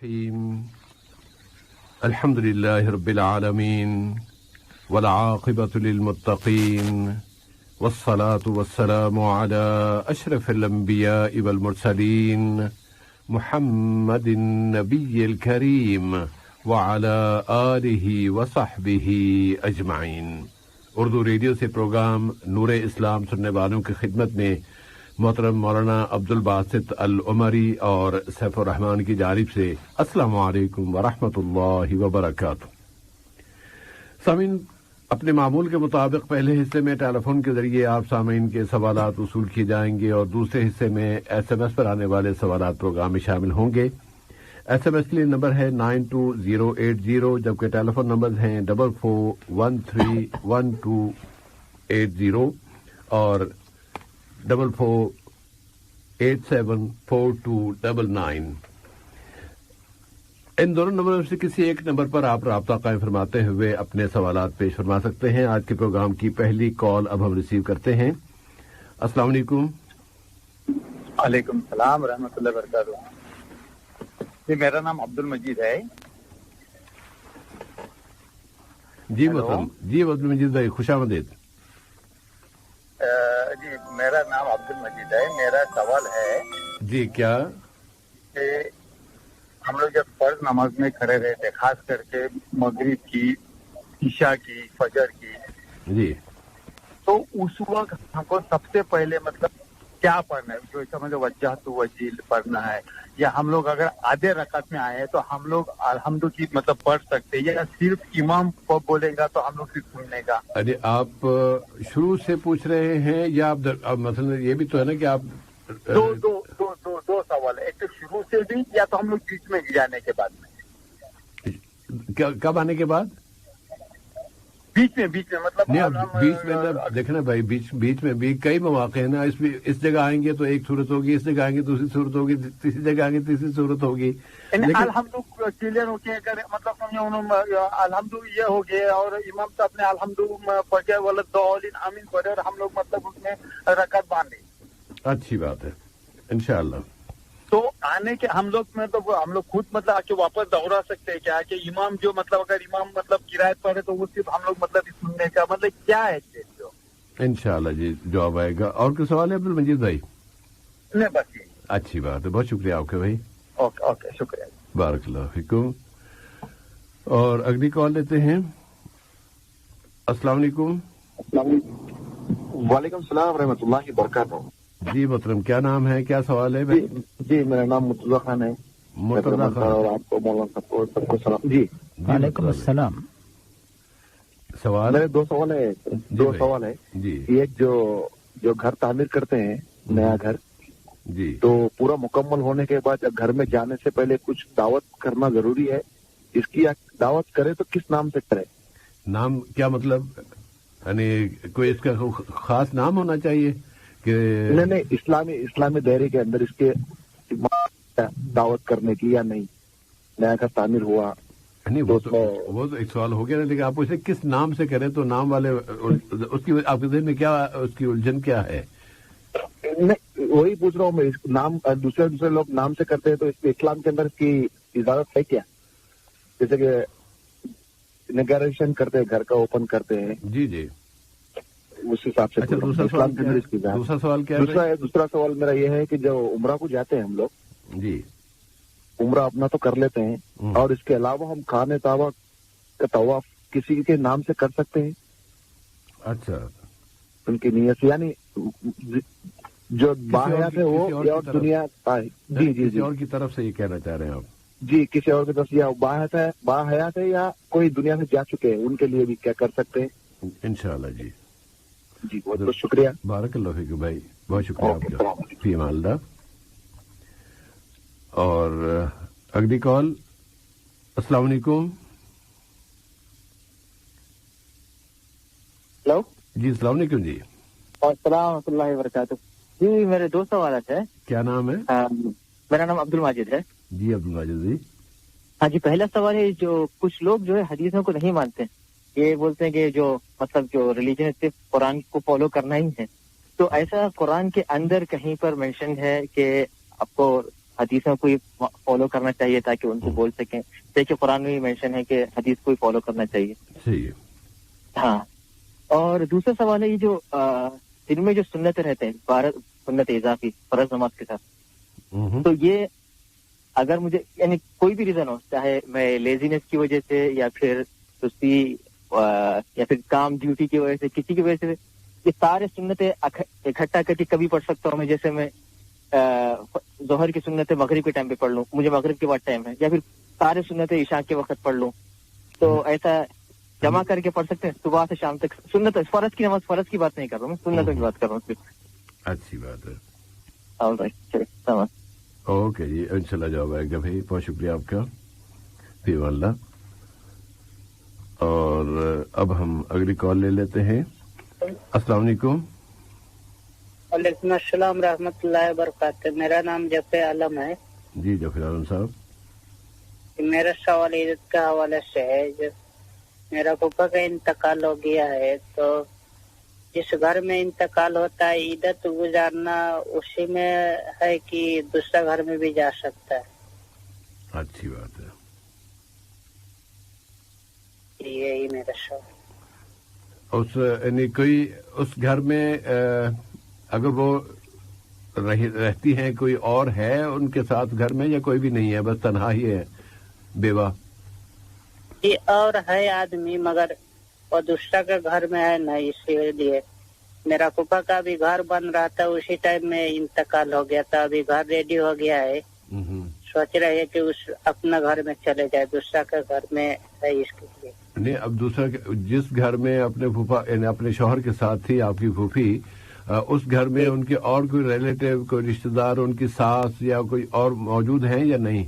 الرحيم الحمد لله رب العالمين والعاقبة للمتقين والصلاة والسلام على أشرف الأنبياء والمرسلين محمد النبي الكريم وعلى آله وصحبه أجمعين. اردو ریڈیو سے پروگرام نور اسلام سننے والوں کی خدمت میں محترم مولانا عبدالباسط العمری اور سیف الرحمان کی جانب سے السلام علیکم ورحمۃ اللہ وبرکاتہ. سامعین، اپنے معمول کے مطابق پہلے حصے میں ٹیلی فون کے ذریعے آپ سامعین کے سوالات وصول کیے جائیں گے اور دوسرے حصے میں ایس ایم ایس پر آنے والے سوالات پروگرام میں شامل ہوں گے. ایس ایم ایس کے لیے نمبر ہے 92080 جبکہ ٹیلی فون نمبر ہیں 44131280 اور 44874299. ان دونوں نمبروں سے کسی ایک نمبر پر آپ رابطہ قائم فرماتے ہوئے اپنے سوالات پیش فرما سکتے ہیں. آج کے پروگرام کی پہلی کال اب ہم ریسیو کرتے ہیں. السلام علیکم. وعلیکم السلام ورحمۃ اللہ وبرکاتہ. جی میرا نام عبد المجید ہے. جی محترم، جی عبد المجید بھائی خوش آمدید. جی میرا نام عبد المجید ہے. میرا سوال ہے جی کیا کہ ہم لوگ جب فرض نماز میں کھڑے رہتے خاص کر کے مغرب کی، عشاء کی، فجر کی، جی تو اس وقت ہم کو سب سے پہلے مطلب کیا پڑھنا ہے؟ جو سمجھو وجہت وجیل پڑھنا ہے یا ہم لوگ اگر آدھے رکعت میں آئے ہیں تو ہم لوگ الحمد کی مطلب پڑھ سکتے ہیں یا صرف امام بولے گا تو ہم لوگ صرف سننے کا؟ ارے آپ شروع سے پوچھ رہے ہیں یا آپ مثلا یہ بھی تو ہے نا کہ آپ دو سوال ہے. ایک تو شروع سے بھی یا تو ہم لوگ بیچ میں جانے کے بعد میں. کب آنے کے بعد؟ بیچ میں مطلب بیچ میں دیکھنا بھائی، بیچ میں بھی کئی مواقع ہیں نا. اس جگہ آئیں گے تو ایک صورت ہوگی، اس جگہ آئیں گے دوسری صورت ہوگی، تیسری جگہ آئیں گے تیسری صورت ہوگی. الحمد کلیئر ہو کے مطلب الحمد یہ ہو گئے اور امام صاحب نے الحمد پڑھے ولدالین آمین پڑھے اور ہم لوگ مطلب اس میں رکعت باندھے. اچھی بات ہے انشاءاللہ. تو آنے کے ہم لوگ میں تو ہم لوگ خود مطلب آ کے واپس دوہرا سکتے ہیں کیا کہ امام جو مطلب اگر امام مطلب قرائت پڑھے تو وہ صرف ہم لوگ مطلب سننے کا مطلب کیا ہے جو انشاءاللہ جی جواب آئے گا. اور کوئی سوال ہے عبد المجید بھائی؟ نہیں بس یہ. اچھی بات ہے، بہت شکریہ آپ کے بھائی. اوکے شکریہ. بارک اللہ فیکم. اور اگلی کال لیتے ہیں. السلام علیکم. وعلیکم السلام ورحمۃ اللہ وبرکاتہ. جی محترم، کیا نام ہے، کیا سوال ہے؟ جی میرا نام مرتضی خان ہے. مرتضی خان. اور آپ کو مولانا صاحب کو سب کو سلام. جی وعلیکم السلام. سوال میرے دو سوال ہے. جی ایک جو گھر تعمیر کرتے ہیں نیا گھر، جی تو پورا مکمل ہونے کے بعد جب گھر میں جانے سے پہلے کچھ دعوت کرنا ضروری ہے. اس کی دعوت کرے تو کس نام سے کرے؟ نام کیا مطلب؟ یعنی کوئی اس کا خاص نام ہونا چاہیے کہ نہیں اسلامی دائرے کے اندر اس کے دعوت کرنے کی یا نہیں؟ نیا گھر تعمیر ہوا نہیں، وہ تو ایک سوال ہو گیا نا، لیکن آپ اسے کس نام سے کریں تو نام والے اس کی آپ کے ذہن میں کیا اس کی الجھن کیا ہے؟ نہیں وہی پوچھ رہا ہوں میں. نام دوسرے لوگ نام سے کرتے ہیں تو اسلام کے اندر اس کی اجازت ہے کیا؟ جیسے کہ اناگوریشن کرتے ہیں، گھر کا اوپن کرتے ہیں. جی جی اس حساب سے. دوسرا سوال کیا ہے؟ دوسرا سوال میرا یہ ہے کہ جو عمرہ کو جاتے ہیں ہم لوگ، جی عمرہ اپنا تو کر لیتے ہیں اور اس کے علاوہ ہم خانہ کعبہ کا طواف کسی کے نام سے کر سکتے ہیں؟ اچھا، ان کی نیت یعنی جو باحیات ہے وہ یا دنیا. جی اور کی طرف سے یہ کہنا چاہ رہے ہیں آپ؟ جی کسی اور کے طرف یا باحیات ہے یا کوئی دنیا سے جا چکے ہیں ان کے لیے بھی کیا کر سکتے ہیں؟ انشاءاللہ جی. جی بہت بہت شکریہ. بارک اللہ فیک بھائی، بہت شکریہ آپ کا. فی امان اللہ. اور اگلی کال. السلام علیکم. ہلو جی السلام علیکم. جی السلام ورحمۃ اللہ وبرکاتہ. جی میرے دو سوالات ہیں. کیا نام ہے؟ میرا نام عبد المجید ہے. جی عبد المجید جی. ہاں جی، پہلا سوال ہے جو کچھ لوگ جو ہے حدیثوں کو نہیں مانتے، یہ بولتے ہیں کہ جو مطلب جو ریلیجن ہے صرف قرآن کو فالو کرنا ہی ہے. تو ایسا قرآن کے اندر کہیں پر مینشن ہے کہ آپ کو حدیثوں کو فالو کرنا چاہیے تاکہ ان کو بول سکیں. دیکھیے قرآن میں بھی مینشن ہے کہ حدیث کو فالو کرنا چاہیے. صحیح. ہاں. اور دوسرا سوال ہے یہ جو دن میں جو سنت رہتے ہیں 12 سنت اضافی فرض نماز کے ساتھ, تو یہ اگر مجھے یعنی کوئی بھی ریزن ہو, چاہے میں لیزینس کی وجہ سے یا پھر سستی یا پھر کام ڈیوٹی کی وجہ سے, کسی کی وجہ سے, یہ سارے سنتیں اکٹھا کر کے کبھی پڑھ سکتا ہوں میں؟ جیسے میں ظہر کی سنتیں مغرب کے ٹائم پہ پڑھ لوں, مجھے مغرب کے بعد ٹائم ہے, یا پھر سارے سنتیں عشاء کے وقت پڑھ لوں, تو ایسا جمع کر کے پڑھ سکتے ہیں صبح سے شام تک؟ سنت فرض کی نماز, فرض کی بات نہیں کر رہا ہوں میں, سنتوں کی بات کر رہا ہوں صرف. اچھی بات ہے. اوکے جی, انشاءاللہ جواب آئے گا بھائی. بہت شکریہ آپ کا فی اللہ. اور اب ہم اگلی کال لے لیتے ہیں. السلام علیکم. وعلیکم السلام رحمۃ اللہ وبرکاتہ. میرا نام جفر عالم ہے. جی جفر عالم صاحب. میرا سوال عیدت کے حوالے سے ہے. جو میرا پھوپھا کا انتقال ہو گیا ہے, تو جس گھر میں انتقال ہوتا ہے عیدت گزارنا اسی میں ہے کہ دوسرا گھر میں بھی جا سکتا ہے؟ اچھی بات ہے. یہی میرا سوال. اس یعنی کوئی اس گھر میں اگر وہ رہتی ہیں, کوئی اور ہے ان کے ساتھ گھر میں, یا کوئی بھی نہیں ہے, بس تنہا ہی ہے, بیوہ؟ یہ اور ہے آدمی, مگر وہ دوسرا کے گھر میں ہے نا, اسی لیے. میرا پھوپھا کا بھی گھر بن رہا تھا, اسی ٹائم میں انتقال ہو گیا تھا. ابھی گھر ریڈی ہو گیا ہے, سوچ رہے ہیں کہ اس اپنا گھر میں چلے جائے, دوسرا کا گھر میں ہے اس کے لیے. نہیں, اب دوسرا جس گھر میں اپنے پھوپھا یعنی اپنے شوہر کے ساتھ تھی آپ کی پھوپھی, اس گھر میں ان کے اور کوئی ریلیٹو, کوئی رشتہ دار, ان کی ساس یا کوئی اور موجود ہیں یا نہیں؟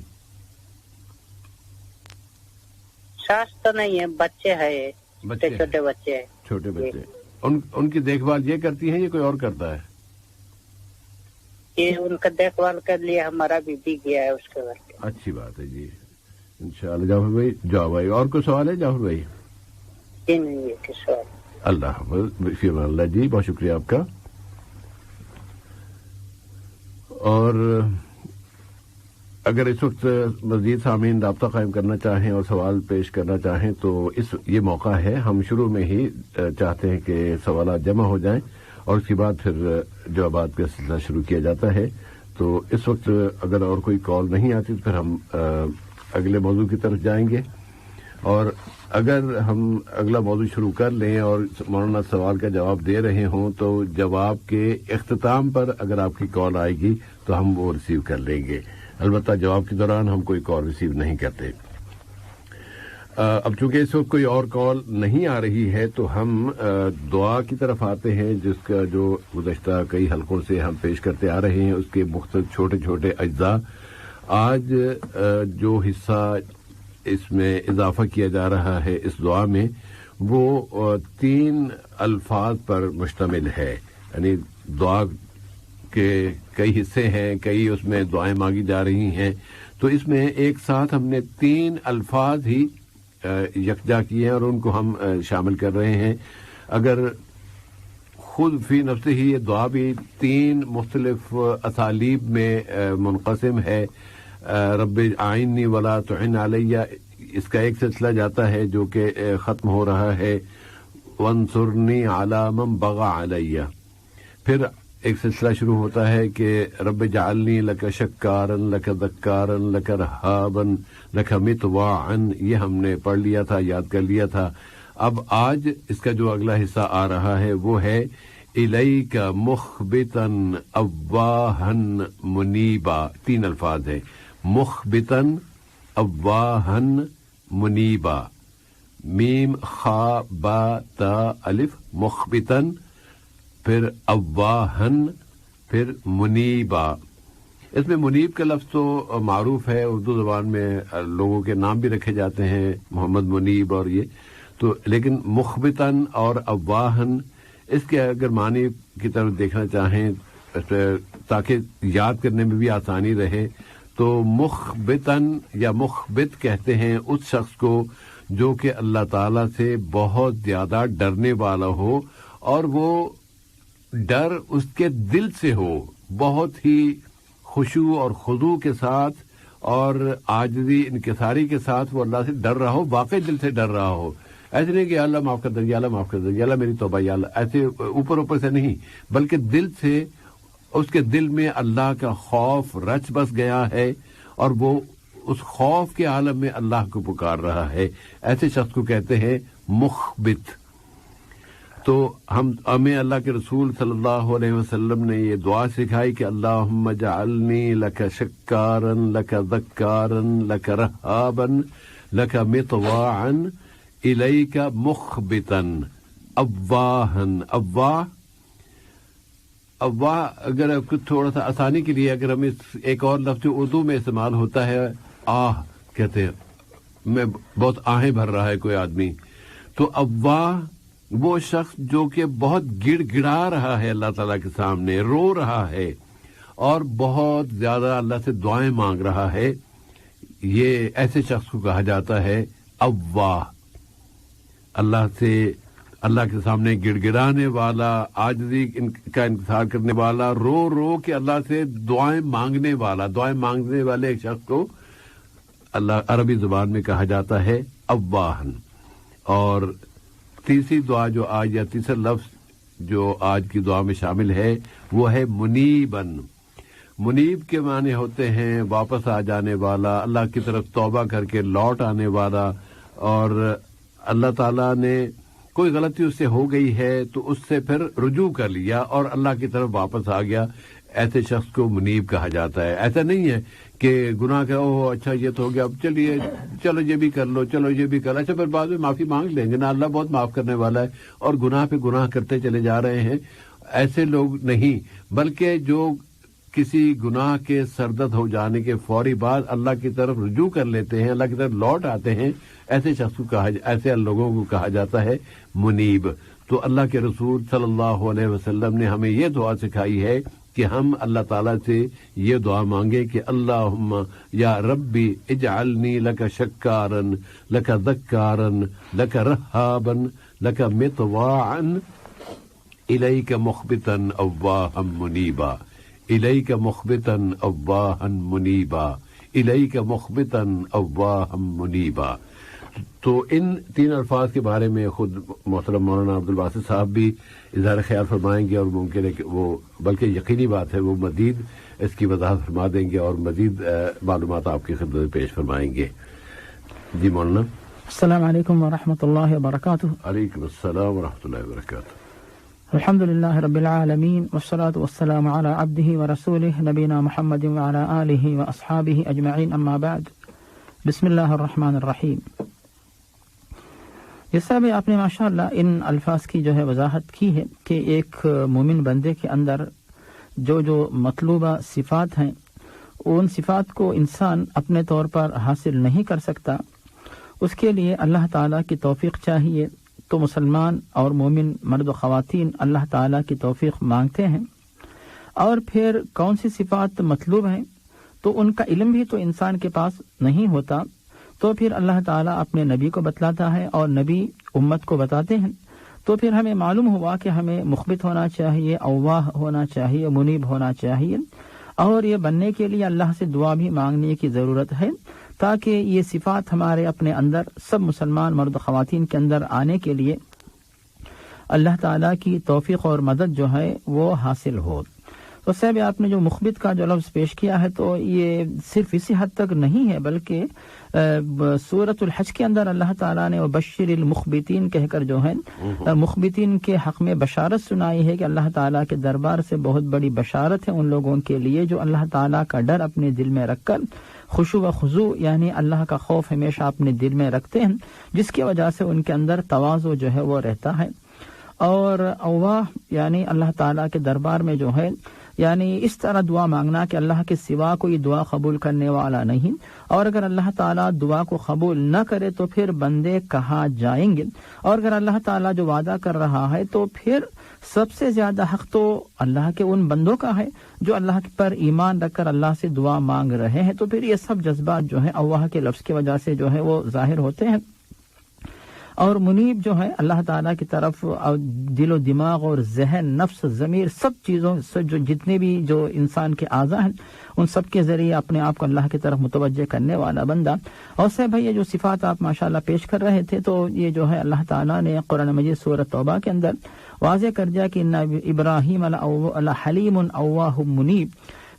ساس تو نہیں ہے, بچے ہیں, چھوٹے بچے ہیں. چھوٹے بچے. ان کی دیکھ بھال یہ کرتی ہیں یا کوئی اور کرتا ہے؟ یہ ان کا دیکھ بھال کر لیے ہمارا بھی گیا ہے اس کے گھر کے. اچھی بات ہے جی. انشاءاللہ جعفر بھائی. جواب بھائی اور کوئی سوال ہے جعفر بھائی؟ جی نہیں ہے کہ سوال. اللہ حافظ. فی اللہ جی, بہت شکریہ آپ کا. اور اگر اس وقت مزید سامعین رابطہ قائم کرنا چاہیں اور سوال پیش کرنا چاہیں تو یہ موقع ہے. ہم شروع میں ہی چاہتے ہیں کہ سوالات جمع ہو جائیں اور اس کے بعد پھر جوابات کا سلسلہ شروع کیا جاتا ہے. تو اس وقت اگر اور کوئی کال نہیں آتی تو پھر ہم اگلے موضوع کی طرف جائیں گے. اور اگر ہم اگلا موضوع شروع کر لیں اور مولانا سوال کا جواب دے رہے ہوں تو جواب کے اختتام پر اگر آپ کی کال آئے گی تو ہم وہ ریسیو کر لیں گے. البتہ جواب کے دوران ہم کوئی کال ریسیو نہیں کرتے. اب چونکہ اس وقت کوئی اور کال نہیں آ رہی ہے تو ہم دعا کی طرف آتے ہیں, جس کا جو گزشتہ کئی حلقوں سے ہم پیش کرتے آ رہے ہیں, اس کے مختلف چھوٹے چھوٹے اجزاء. آج جو حصہ اس میں اضافہ کیا جا رہا ہے اس دعا میں, وہ 3 الفاظ پر مشتمل ہے. یعنی دعا کے کئی حصے ہیں, کئی اس میں دعائیں مانگی جا رہی ہیں, تو اس میں ایک ساتھ ہم نے 3 الفاظ ہی یکجا کیے ہیں اور ان کو ہم شامل کر رہے ہیں. اگر خود فی نفس ہی یہ دعا بھی 3 مختلف اسالیب میں منقسم ہے. رب اعینی ولا تعن علیہ, اس کا ایک سلسلہ جاتا ہے جو کہ ختم ہو رہا ہے وانصرنی علی من بغى علیہ. پھر ایک سلسلہ شروع ہوتا ہے کہ رب جعلنی لک شکارا لک ذکارا لک رہابا لک مطواعا. یہ ہم نے پڑھ لیا تھا, یاد کر لیا تھا. اب آج اس کا جو اگلا حصہ آ رہا ہے وہ ہے الیک مخبتا اواہا منیبا. 3 الفاظ ہیں, مخبتا اواہا منیبا, میم خا با تا الف, مخبتا, پھر اواہن, پھر منیبا. اس میں منیب کا لفظ تو معروف ہے, اردو زبان میں لوگوں کے نام بھی رکھے جاتے ہیں, محمد منیب اور یہ تو, لیکن مخبتاً اور اواہن اس کے اگر معنی کی طرف دیکھنا چاہیں تاکہ یاد کرنے میں بھی آسانی رہے تو مخبتاً یا مخبت کہتے ہیں اس شخص کو جو کہ اللہ تعالیٰ سے بہت زیادہ ڈرنے والا ہو اور وہ ڈر اس کے دل سے ہو, بہت ہی خشوع اور خضوع کے ساتھ اور عاجزی انکساری کے ساتھ وہ اللہ سے ڈر رہا ہو، واقعی دل سے ڈر رہا ہو. ایسے نہیں کہ یا اللہ معاف کر دے، یا اللہ معاف کر دے، یا اللہ میری توبہ، یا اللہ، ایسے اوپر سے نہیں، بلکہ دل سے اس کے دل میں اللہ کا خوف رچ بس گیا ہے اور وہ اس خوف کے عالم میں اللہ کو پکار رہا ہے. ایسے شخص کو کہتے ہیں مخبت. تو ہمیں اللہ کے رسول صلی اللہ علیہ وسلم نے یہ دعا سکھائی کہ اللہم اجعلنی لک شکارا لک ذکارا لک رہابا لک مطواعا الیک مخبتا اواہا. اواہ اگر تھوڑا سا آسانی کے لیے اگر ہم ایک اور لفظ اردو میں استعمال ہوتا ہے، آہ کہتے ہیں، میں بہت آہیں بھر رہا ہے کوئی آدمی. تو اواہ وہ شخص جو کہ بہت گڑ گڑا رہا ہے اللہ تعالیٰ کے سامنے، رو رہا ہے اور بہت زیادہ اللہ سے دعائیں مانگ رہا ہے، یہ ایسے شخص کو کہا جاتا ہے اواہ. اللہ کے سامنے گڑ گڑانے والا، عاجزی کا انکسار کرنے والا، رو رو کے اللہ سے دعائیں مانگنے والا، دعائیں مانگنے والے ایک شخص کو اللہ عربی زبان میں کہا جاتا ہے اواہن. اور تیسری دعا جو آج یا تیسرا لفظ جو آج کی دعا میں شامل ہے وہ ہے منیبن. منیب کے معنی ہوتے ہیں واپس آ جانے والا، اللہ کی طرف توبہ کر کے لوٹ آنے والا، اور اللہ تعالیٰ نے کوئی غلطی اس سے ہو گئی ہے تو اس سے پھر رجوع کر لیا اور اللہ کی طرف واپس آ گیا. ایسے شخص کو منیب کہا جاتا ہے. ایسا نہیں ہے کہ گناہ کا اچھا یہ تو ہو گیا، اب چلیے چلو یہ بھی کر لو، چلو یہ بھی کر لو، اچھا پھر بعد میں معافی مانگ لیں گے نا، اللہ بہت معاف کرنے والا ہے، اور گناہ پہ گناہ کرتے چلے جا رہے ہیں. ایسے لوگ نہیں، بلکہ جو کسی گناہ کے سرزد ہو جانے کے فوری بعد اللہ کی طرف رجوع کر لیتے ہیں، اللہ کی طرف لوٹ آتے ہیں، ایسے شخص کو ایسے لوگوں کو کہا جاتا ہے منیب. تو اللہ کے رسول صلی اللہ علیہ وسلم نے ہمیں یہ دعا سکھائی ہے کہ ہم اللہ تعالیٰ سے یہ دعا مانگے کہ اللہم یا ربی اجعلنی لک شکارا لک ذکارا لک رہابا لک مطواعا الیک مخبتا اواہا منیبا، الیک مخبتا اواہا منیبا، الیک مخبتا اواہا منیبا. تو ان تین الفاظ کے بارے میں خود محترم مولانا عبدالباسط صاحب بھی اظہار خیال فرمائیں گے، اور ممکن ہے کہ وہ، بلکہ یقینی بات ہے، وہ مزید اس کی وضاحت فرما دیں گے اور مزید معلومات آپ کی خدمت میں پیش فرمائیں گے. جی مولانا. السلام علیکم ورحمۃ اللہ وبرکاتہ. علیکم السلام ورحمۃ اللہ وبرکاتہ. الحمد للہ رب العالمین والصلاة والسلام علی عبدہ ورسولہ نبینا محمد وعلی آلہ واصحابہ اجمعین، اما بعد. بسم اللہ الرحمن الرحیم. جیسا بھی آپ نے ماشاءاللہ ان الفاظ کی جو ہے وضاحت کی ہے کہ ایک مومن بندے کے اندر جو مطلوبہ صفات ہیں، ان صفات کو انسان اپنے طور پر حاصل نہیں کر سکتا. اس کے لیے اللہ تعالیٰ کی توفیق چاہیے. تو مسلمان اور مومن مرد و خواتین اللہ تعالیٰ کی توفیق مانگتے ہیں. اور پھر کون سی صفات مطلوب ہیں تو ان کا علم بھی تو انسان کے پاس نہیں ہوتا، تو پھر اللہ تعالیٰ اپنے نبی کو بتلاتا ہے اور نبی امت کو بتاتے ہیں. تو پھر ہمیں معلوم ہوا کہ ہمیں مخبت ہونا چاہیے، اواہ ہونا چاہیے، منیب ہونا چاہیے، اور یہ بننے کے لیے اللہ سے دعا بھی مانگنے کی ضرورت ہے تاکہ یہ صفات ہمارے اپنے اندر، سب مسلمان مرد و خواتین کے اندر آنے کے لیے اللہ تعالیٰ کی توفیق اور مدد جو ہے وہ حاصل ہو. تو صاحب آپ نے جو مخبت کا جو لفظ پیش کیا ہے تو یہ صرف اسی حد تک نہیں ہے، بلکہ سورۃ الحج کے اندر اللہ تعالیٰ نے وبشر المخبتین کہہ کر جو ہے مخبتین کے حق میں بشارت سنائی ہے کہ اللہ تعالیٰ کے دربار سے بہت بڑی بشارت ہے ان لوگوں کے لیے جو اللہ تعالیٰ کا ڈر اپنے دل میں رکھ کر خشوع و خضوع یعنی اللہ کا خوف ہمیشہ اپنے دل میں رکھتے ہیں، جس کی وجہ سے ان کے اندر تواضع جو ہے وہ رہتا ہے. اور اواہ یعنی اللہ تعالیٰ کے دربار میں جو ہے یعنی اس طرح دعا مانگنا کہ اللہ کے سوا کوئی دعا قبول کرنے والا نہیں، اور اگر اللہ تعالیٰ دعا کو قبول نہ کرے تو پھر بندے کہاں جائیں گے، اور اگر اللہ تعالیٰ جو وعدہ کر رہا ہے تو پھر سب سے زیادہ حق تو اللہ کے ان بندوں کا ہے جو اللہ پر ایمان رکھ کر اللہ سے دعا مانگ رہے ہیں. تو پھر یہ سب جذبات جو ہیں اواہ کے لفظ کی وجہ سے جو ہے وہ ظاہر ہوتے ہیں. اور منیب جو ہے اللہ تعالیٰ کی طرف دل و دماغ اور ذہن، نفس، ضمیر، سب چیزوں سے جو جتنے بھی جو انسان کے اعضاء ہیں ان سب کے ذریعے اپنے آپ کو اللہ کی طرف متوجہ کرنے والا بندہ. اور سے بھائی یہ جو صفات آپ ماشاءاللہ پیش کر رہے تھے تو یہ جو ہے اللہ تعالیٰ نے قرآن مجید سورۃ توبہ کے اندر واضح کر دیا کہ ان ابراہیم حلیم اواہ منیب،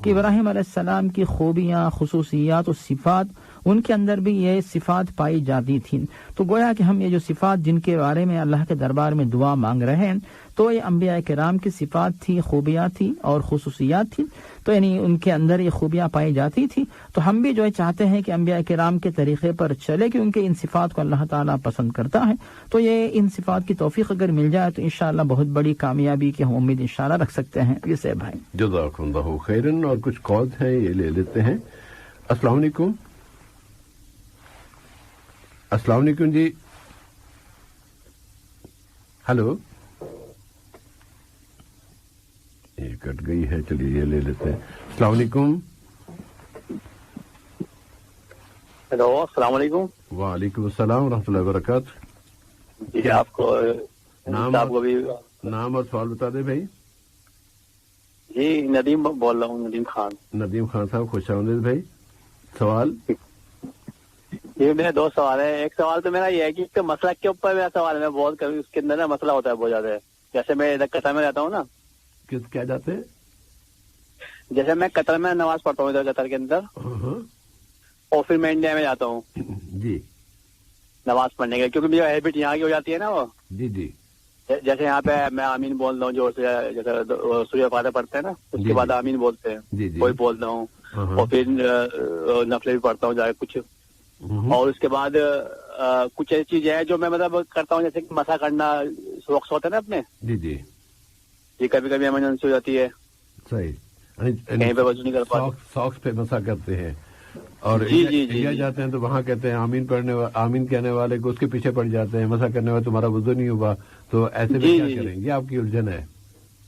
کہ ابراہیم علیہ السلام کی خوبیاں، خصوصیات اور صفات ان کے اندر بھی یہ صفات پائی جاتی تھیں. تو گویا کہ ہم یہ جو صفات جن کے بارے میں اللہ کے دربار میں دعا مانگ رہے ہیں تو یہ انبیاء کرام کی صفات تھی، خوبیاں تھی اور خصوصیات تھی. تو یعنی ان کے اندر یہ خوبیاں پائی جاتی تھی. تو ہم بھی جو ہے چاہتے ہیں کہ انبیاء کرام کے طریقے پر چلے، کیونکہ ان صفات کو اللہ تعالیٰ پسند کرتا ہے. تو یہ ان صفات کی توفیق اگر مل جائے تو انشاءاللہ بہت بڑی کامیابی کی ہم امید انشاءاللہ رکھ سکتے ہیں. یہ سے بھائی جزاکم اللہ خیرن. اور کچھ کالز ہیں یہ لے لیتے ہیں. السلام علیکم. السلام علیکم جی. ہلو، یہ کٹ گئی ہے، چلیے یہ لے لیتے ہیں. السلام علیکم. ہیلو، السلام علیکم. وعلیکم السلام ورحمۃ اللہ وبرکاتہ. جی آپ کو نام اور سوال بتا دیں بھائی. جی ندیم بول رہا ہوں، ندیم خان. ندیم خان صاحب خوش آمدید بھائی. سوال؟ یہ میرے دو سوال ہیں. ایک سوال تو میرا یہ ہے کہ مسلک کے اوپر میرا سوال ہے. میں بہت کبھی اس کے اندر نا مسئلہ ہوتا ہے بہت زیادہ. جیسے میں ادھر قطر میں رہتا ہوں نا. کیا جاتے ہیں؟ جیسے میں قطر میں نماز پڑھتا ہوں ادھر قطر کے اندر، اور پھر میں انڈیا میں جاتا ہوں جی نماز پڑھنے کے، کیونکہ میری ہیبٹ یہاں کی ہو جاتی ہے نا وہ. جی جی. جیسے یہاں پہ میں آمین بول رہا ہوں، جو جیسے سورہ فاتحہ پڑھتے ہیں نا، اس کے بعد آمین بولتے ہیں. جی جی. کوئی بولتا ہوں اور پھر نفلیں بھی پڑھتا ہوں جا کے کچھ. اور اس کے بعد کچھ ایسی چیزیں ہیں جو میں مطلب کرتا ہوں، جیسے کہ مسا کرنا سوکس ہوتے ہیں نا اپنے. جی جی. یہ کبھی کبھی ایمرجنسی ہو جاتی ہے، صحیح، کہیں پہ وضو نہیں کر پاتے، ساکس پہ مسا کرتے ہیں. اور انڈیا جاتے ہیں تو وہاں کہتے ہیں آمین کہنے والے کو اس کے پیچھے پڑ جاتے ہیں، مسا کرنے والے تمہارا وضو نہیں ہوا. تو ایسے میں کیا کریں؟ یہ آپ کی الجھن ہے.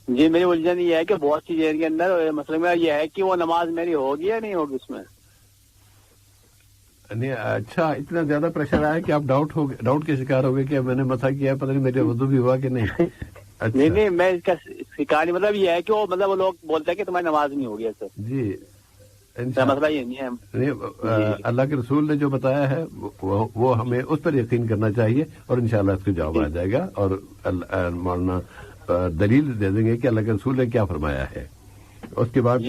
جی میری الجھن یہ ہے کہ بہت سی چیزیں کے اندر مسئلہ میرا یہ ہے کہ وہ نماز میری ہوگی یا نہیں ہوگی اس میں. اچھا، اتنا زیادہ پریشر آیا کہ آپ ڈاؤٹ کے شکار ہو گئے کہ میں نے مسا کیا ہے، پتہ نہیں میرے وضو بھی ہوا کہ نہیں. نہیں میں اس کا شکار نہیں، مطلب یہ ہے کہ وہ لوگ بولتے ہیں کہ تمہاری نماز نہیں ہوگی ایسے. جی مسئلہ یہ نہیں ہے. اللہ کے رسول نے جو بتایا ہے وہ ہمیں اس پر یقین کرنا چاہیے، اور انشاءاللہ اس کو جواب آ جائے گا. اور مولانا دلیل دے دیں گے کہ اللہ کے رسول نے کیا فرمایا ہے. اس کے بعد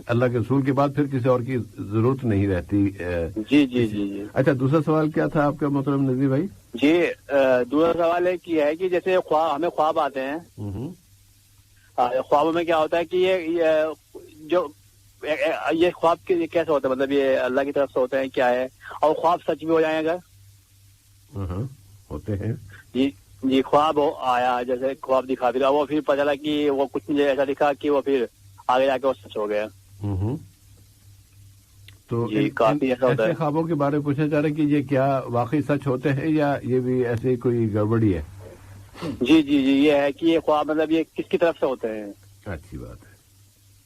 اللہ کے رسول کے بعد پھر کسی اور کی ضرورت نہیں رہتی. جی جی جی. اچھا، دوسرا سوال کیا تھا آپ کا محترم نظیر بھائی؟ جی دوسرا سوال ایک یہ ہے کہ جیسے ہمیں خواب آتے ہیں، خوابوں میں کیا ہوتا ہے کہ یہ خواب کے کیسے ہوتا ہے، مطلب یہ اللہ کی طرف سے ہوتے ہیں کیا ہے، اور خواب سچ بھی ہو جائیں اگر ہوتے ہیں. جی خواب آیا، جیسے خواب دکھا دیا، وہ پھر پتہ چلا کہ وہ کچھ مجھے ایسا دکھا کہ وہ پھر آگے جا کے وہ سچ ہو گیا. تو کافی ایسا ہوتا ہے. ایسے خوابوں کے بارے میں پوچھنا چاہ رہے کہ یہ کیا واقعی سچ ہوتے ہیں یا یہ بھی ایسے کوئی گڑبڑی ہے؟ جی جی جی. یہ ہے کہ یہ خواب مطلب یہ کس کی طرف سے ہوتے ہیں؟ اچھی بات ہے.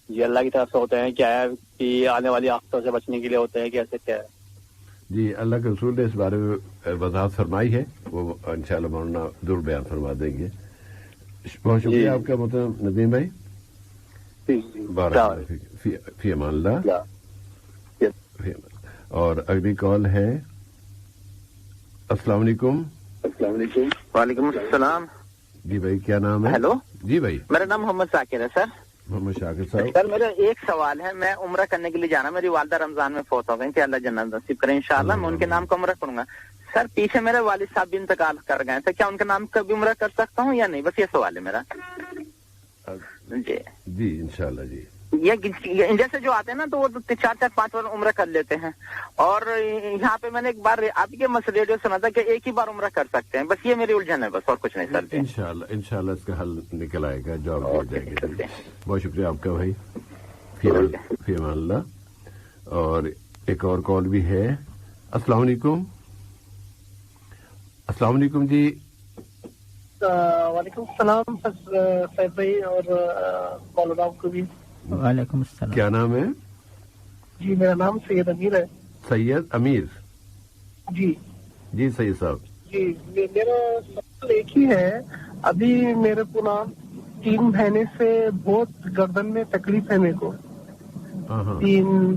جی اللہ کی طرف سے ہوتے ہیں، کیا ہے کہ آنے والی آفتوں سے بچنے کے لیے ہوتے ہیں، کیسے کیا ہے؟ جی اللہ کے رسول نے اس بارے میں وضاحت فرمائی ہے، وہ انشاءاللہ مولانا ضرور بیان فرما دیں گے. بہت شکریہ آپ کا محترم ندیم بھائی. فی امان اللہ. اور اگلی کال ہے. السلام علیکم. السلام علیکم. وعلیکم السلام. جی بھائی کیا نام ہے؟ ہیلو. جی بھائی میرا نام محمد شاکر ہے سر. محمد شاکر صاحب. سر میرا ایک سوال ہے. میں عمرہ کرنے کے لیے جانا، میری والدہ رمضان میں فوت ہو گئی کہ اللہ جنت نصیب کرے انشاءاللہ. میں ان کے نام کا عمرہ کروں گا. سر پیچھے میرے والد صاحب بھی انتقال کر گئے تھے، کیا ان کے نام کا بھی عمرہ کر سکتا ہوں یا نہیں؟ بس یہ سوال ہے میرا. جی جی انشاءاللہ. جی یہ جیسے جو آتے ہیں نا تو وہ 4-5 بار عمرہ کر لیتے ہیں، اور یہاں پہ میں نے ایک بار آپ کے ریڈیو سنا تھا کہ ایک ہی بار عمرہ کر سکتے ہیں. بس یہ میری الجھن ہے، بس اور کچھ نہیں سر. انشاءاللہ اس کا حل نکل آئے گا، جواب دیا جائے گا. بہت شکریہ آپ کا بھائی. فی امان اللہ. اور ایک اور کال بھی ہے. السلام علیکم. السلام علیکم جی. وعلیکم السلام سید بھائی اور کالر آپ کو بھی. وعلیکم السلام. کیا نام ہے؟ جی میرا نام سید امیر ہے. سید امیر. جی جی سید صاحب. جی میرا سوال ایک ہی ہے. ابھی میرے کو نا 3 مہینے سے بہت گردن میں تکلیف ہے میرے کو. 3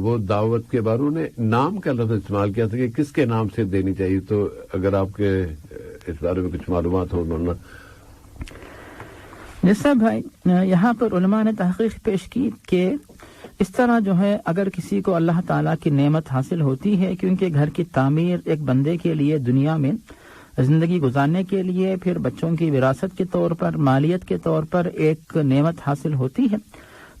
وہ دعوت کے بارے میں نام کا لفظ استعمال کیا تھا کہ کس کے نام سے دینی چاہیے، تو اگر آپ کے اس بارے میں کچھ معلومات ہو مولانا۔ جیسا بھائی یہاں پر علماء نے تحقیق پیش کی کہ اس طرح جو ہے اگر کسی کو اللہ تعالیٰ کی نعمت حاصل ہوتی ہے کیونکہ گھر کی تعمیر ایک بندے کے لیے دنیا میں زندگی گزارنے کے لیے، پھر بچوں کی وراثت کے طور پر، مالیت کے طور پر ایک نعمت حاصل ہوتی ہے،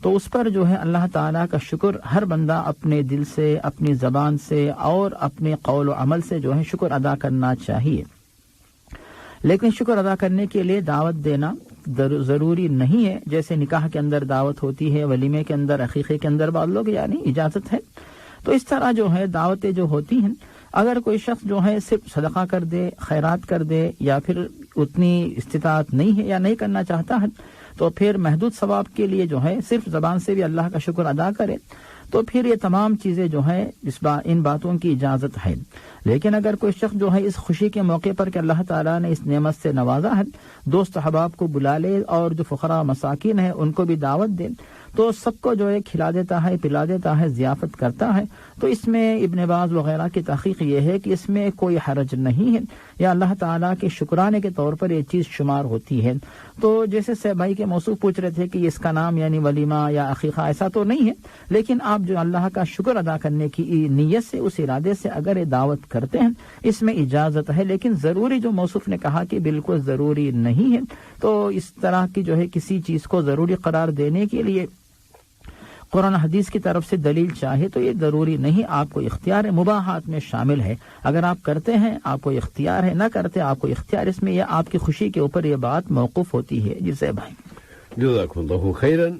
تو اس پر جو ہے اللہ تعالیٰ کا شکر ہر بندہ اپنے دل سے، اپنی زبان سے اور اپنے قول و عمل سے جو ہے شکر ادا کرنا چاہیے۔ لیکن شکر ادا کرنے کے لیے دعوت دینا ضروری نہیں ہے، جیسے نکاح کے اندر دعوت ہوتی ہے، ولیمے کے اندر، عقیقے کے اندر بعض لوگ یعنی اجازت ہے۔ تو اس طرح جو ہے دعوتیں جو ہوتی ہیں، اگر کوئی شخص جو ہے صرف صدقہ کر دے، خیرات کر دے، یا پھر اتنی استطاعت نہیں ہے یا نہیں کرنا چاہتا ہے، تو پھر محدود ثواب کے لیے جو ہے صرف زبان سے بھی اللہ کا شکر ادا کرے، تو پھر یہ تمام چیزیں جو ہے ان باتوں کی اجازت ہے۔ لیکن اگر کوئی شخص جو ہے اس خوشی کے موقع پر کہ اللہ تعالیٰ نے اس نعمت سے نوازا ہے، دوست احباب کو بلا لے اور جو فقراء مساکین ہیں ان کو بھی دعوت دے، تو سب کو جو ہے کھلا دیتا ہے، پلا دیتا ہے، ضیافت کرتا ہے، تو اس میں ابن باز وغیرہ کی تحقیق یہ ہے کہ اس میں کوئی حرج نہیں ہے، یا اللہ تعالیٰ کے شکرانے کے طور پر یہ چیز شمار ہوتی ہے۔ تو جیسے سے بھائی کے موصوف پوچھ رہے تھے کہ اس کا نام یعنی ولیمہ یا عقیقہ، ایسا تو نہیں ہے، لیکن آپ جو اللہ کا شکر ادا کرنے کی نیت سے، اس ارادے سے اگر یہ دعوت کرتے ہیں، اس میں اجازت ہے، لیکن ضروری جو موصوف نے کہا کہ بالکل ضروری نہیں ہے۔ تو اس طرح کی جو ہے کسی چیز کو ضروری قرار دینے کے لیے قرآن حدیث کی طرف سے دلیل چاہے تو یہ ضروری نہیں، آپ کو اختیار ہے، مباحات میں شامل ہے۔ اگر آپ کرتے ہیں آپ کو اختیار ہے، نہ کرتے آپ کو اختیار، اس میں یہ آپ کی خوشی کے اوپر یہ بات موقوف ہوتی ہے۔ جسے بھائی جزاکم اللہ خیراً۔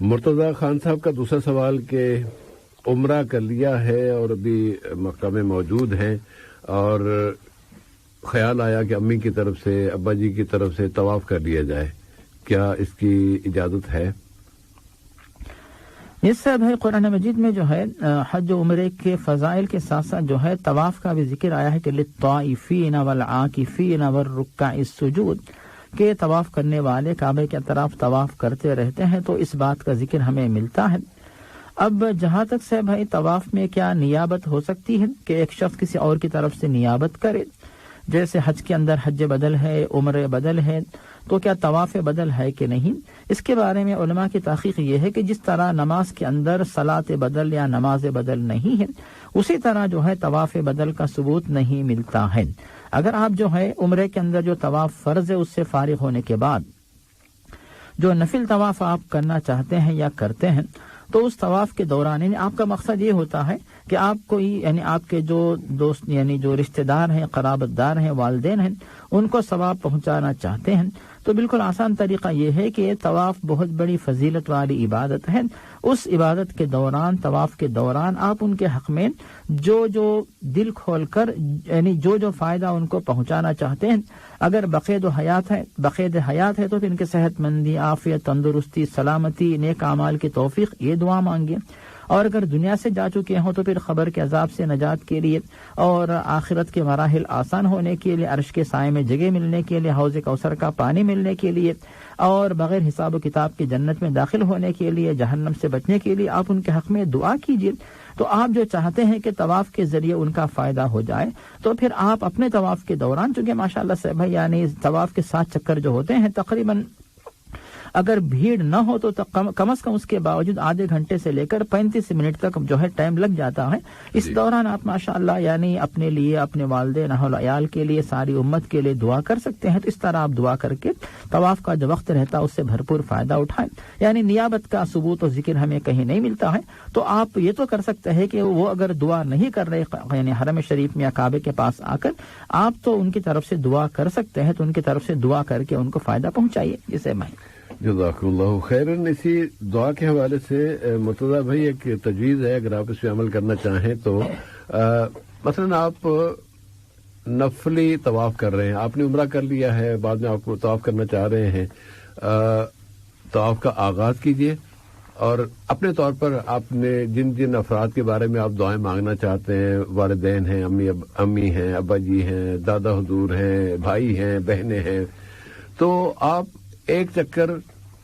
مرتضی خان صاحب کا دوسرا سوال کہ عمرہ کر لیا ہے اور ابھی مکہ میں موجود ہیں، اور خیال آیا کہ امی کی طرف سے، ابا جی کی طرف سے طواف کر لیا جائے، کیا اس کی اجازت ہے؟ اس سے بھائی قرآن مجید میں جو ہے حج و عمرے کے فضائل کے ساتھ ساتھ جو ہے طواف کا بھی ذکر آیا ہے کہ للطائفین والعاکفین والرکع السجود، کہ طواف کرنے والے کعبے کے اطراف طواف کرتے رہتے ہیں، تو اس بات کا ذکر ہمیں ملتا ہے۔ اب جہاں تک سے بھائی طواف میں کیا نیابت ہو سکتی ہے کہ ایک شخص کسی اور کی طرف سے نیابت کرے، جیسے حج کے اندر حج بدل ہے، عمرے بدل ہے، تو کیا طواف بدل ہے کہ نہیں؟ اس کے بارے میں علماء کی تحقیق یہ ہے کہ جس طرح نماز کے اندر صلاۃ بدل یا نماز بدل نہیں ہے، اسی طرح جو ہے طواف بدل کا ثبوت نہیں ملتا ہے۔ اگر آپ جو ہے عمرے کے اندر جو طواف فرض ہے اس سے فارغ ہونے کے بعد جو نفل طواف آپ کرنا چاہتے ہیں یا کرتے ہیں، تو اس طواف کے دوران یعنی آپ کا مقصد یہ ہوتا ہے کہ آپ کو یعنی آپ کے جو دوست یعنی جو رشتہ دار ہیں، قرابت دار ہیں، والدین ہیں، ان کو ثواب پہنچانا چاہتے ہیں، تو بالکل آسان طریقہ یہ ہے کہ یہ طواف بہت بڑی فضیلت والی عبادت ہے۔ اس عبادت کے دوران، طواف کے دوران آپ ان کے حق میں جو دل کھول کر یعنی جو فائدہ ان کو پہنچانا چاہتے ہیں، اگر بقید حیات ہے تو پھر ان کے صحت مندی، عافیت، تندرستی، سلامتی، نیک اعمال کی توفیق، یہ دعا مانگے، اور اگر دنیا سے جا چکے ہوں تو پھر قبر کے عذاب سے نجات کے لیے اور آخرت کے مراحل آسان ہونے کے لیے، عرش کے سائے میں جگہ ملنے کے لیے، حوض کوثر کا پانی ملنے کے لیے، اور بغیر حساب و کتاب کی جنت میں داخل ہونے کے لیے، جہنم سے بچنے کے لیے آپ ان کے حق میں دعا کیجیے۔ تو آپ جو چاہتے ہیں کہ طواف کے ذریعے ان کا فائدہ ہو جائے، تو پھر آپ اپنے طواف کے دوران، چونکہ ماشاءاللہ سے بھائی یعنی طواف کے 7 چکر جو ہوتے ہیں تقریباً اگر بھیڑ نہ ہو تو کم از کم اس کے باوجود آدھے گھنٹے سے لے کر 35 منٹ تک جو ہے ٹائم لگ جاتا ہے۔ اس دوران آپ ماشاءاللہ یعنی اپنے لیے، اپنے والدین، اہل عیال کے لیے، ساری امت کے لیے دعا کر سکتے ہیں۔ تو اس طرح آپ دعا کر کے طواف کا جو وقت رہتا ہے اس سے بھرپور فائدہ اٹھائیں۔ یعنی نیابت کا ثبوت و ذکر ہمیں کہیں نہیں ملتا ہے، تو آپ یہ تو کر سکتے ہیں کہ وہ اگر دعا نہیں کر رہے یعنی حرم شریف میں یا کعبے کے پاس آ کر، آپ تو ان کی طرف سے دعا کر سکتے ہیں، تو ان کی طرف سے دعا کر کے ان کو فائدہ پہنچائیے۔ جسے میں جزاک اللہ خیراً، اسی دعا کے حوالے سے مرتضیٰ بھائی ایک تجویز ہے، اگر آپ اس پہ عمل کرنا چاہیں تو مثلا آپ نفلی طواف کر رہے ہیں، آپ نے عمرہ کر لیا ہے، بعد میں آپ کو طواف کرنا چاہ رہے ہیں، طواف کا آغاز کیجئے، اور اپنے طور پر آپ نے جن افراد کے بارے میں آپ دعائیں مانگنا چاہتے ہیں، والدین ہیں، امی ہیں، ابا جی ہیں، دادا حضور ہیں، بھائی ہیں، بہنیں ہیں، تو آپ ایک چکر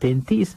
33,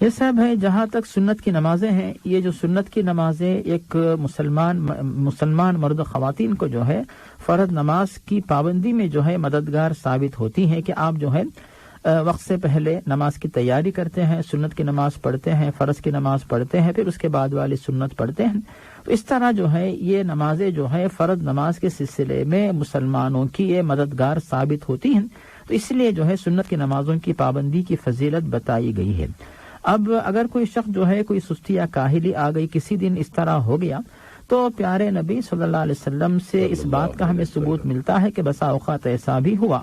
یہ صاحب ہے جہاں تک سنت کی نمازیں ہیں، یہ جو سنت کی نمازیں ایک مسلمان مرد و خواتین کو جو ہے فرض نماز کی پابندی میں جو ہے مددگار ثابت ہوتی ہیں کہ آپ جو ہے وقت سے پہلے نماز کی تیاری کرتے ہیں، سنت کی نماز پڑھتے ہیں، فرض کی نماز پڑھتے ہیں، پھر اس کے بعد والی سنت پڑھتے ہیں. تو اس طرح جو ہے یہ نمازیں جو ہے فرض نماز کے سلسلے میں مسلمانوں کی یہ مددگار ثابت ہوتی ہیں. تو اس لیے جو ہے سنت کی نمازوں کی پابندی کی فضیلت بتائی گئی ہے. اب اگر کوئی شخص جو ہے کوئی سستی یا کاہلی آ گئی، کسی دن اس طرح ہو گیا، تو پیارے نبی صلی اللہ علیہ وسلم سے اس بات کا ہمیں ثبوت ملتا ہے کہ بسا اوقات ایسا بھی ہوا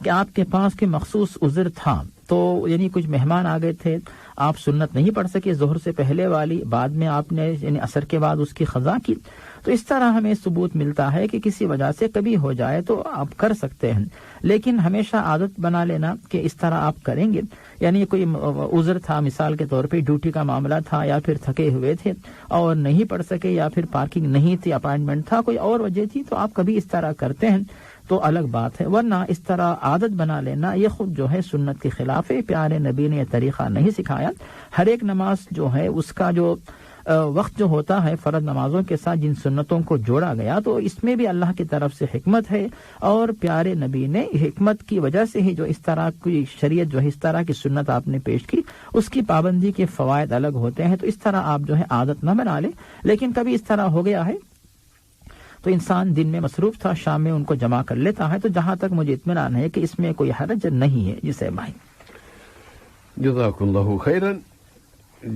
کہ آپ کے پاس کوئی مخصوص عذر تھا، تو یعنی کچھ مہمان آ گئے تھے، آپ سنت نہیں پڑھ سکے ظہر سے پہلے والی، بعد میں آپ نے یعنی عصر کے بعد اس کی قضا کی. تو اس طرح ہمیں ثبوت ملتا ہے کہ کسی وجہ سے کبھی ہو جائے تو آپ کر سکتے ہیں، لیکن ہمیشہ عادت بنا لینا کہ اس طرح آپ کریں گے. یعنی کوئی عذر تھا، مثال کے طور پہ ڈیوٹی کا معاملہ تھا، یا پھر تھکے ہوئے تھے اور نہیں پڑھ سکے، یا پھر پارکنگ نہیں تھی، اپائنٹمنٹ تھا، کوئی اور وجہ تھی، تو آپ کبھی اس طرح کرتے ہیں تو الگ بات ہے. ورنہ اس طرح عادت بنا لینا یہ خود جو ہے سنت کے خلاف ہے. پیارے نبی نے یہ طریقہ نہیں سکھایا. ہر ایک نماز جو ہے اس کا جو وقت جو ہوتا ہے فرض نمازوں کے ساتھ جن سنتوں کو جوڑا گیا، تو اس میں بھی اللہ کی طرف سے حکمت ہے، اور پیارے نبی نے حکمت کی وجہ سے ہی جو اس طرح کی شریعت جو ہے اس طرح کی سنت آپ نے پیش کی، اس کی پابندی کے فوائد الگ ہوتے ہیں. تو اس طرح آپ جو ہے عادت نہ بنا لیں. لیکن کبھی اس طرح ہو گیا ہے تو انسان دن میں مصروف تھا، شام میں ان کو جمع کر لیتا ہے. تو جہاں تک مجھے اطمینان ہے کہ اس میں کوئی حرج نہیں ہے. جسے بھائی جزاک اللہ خیرن.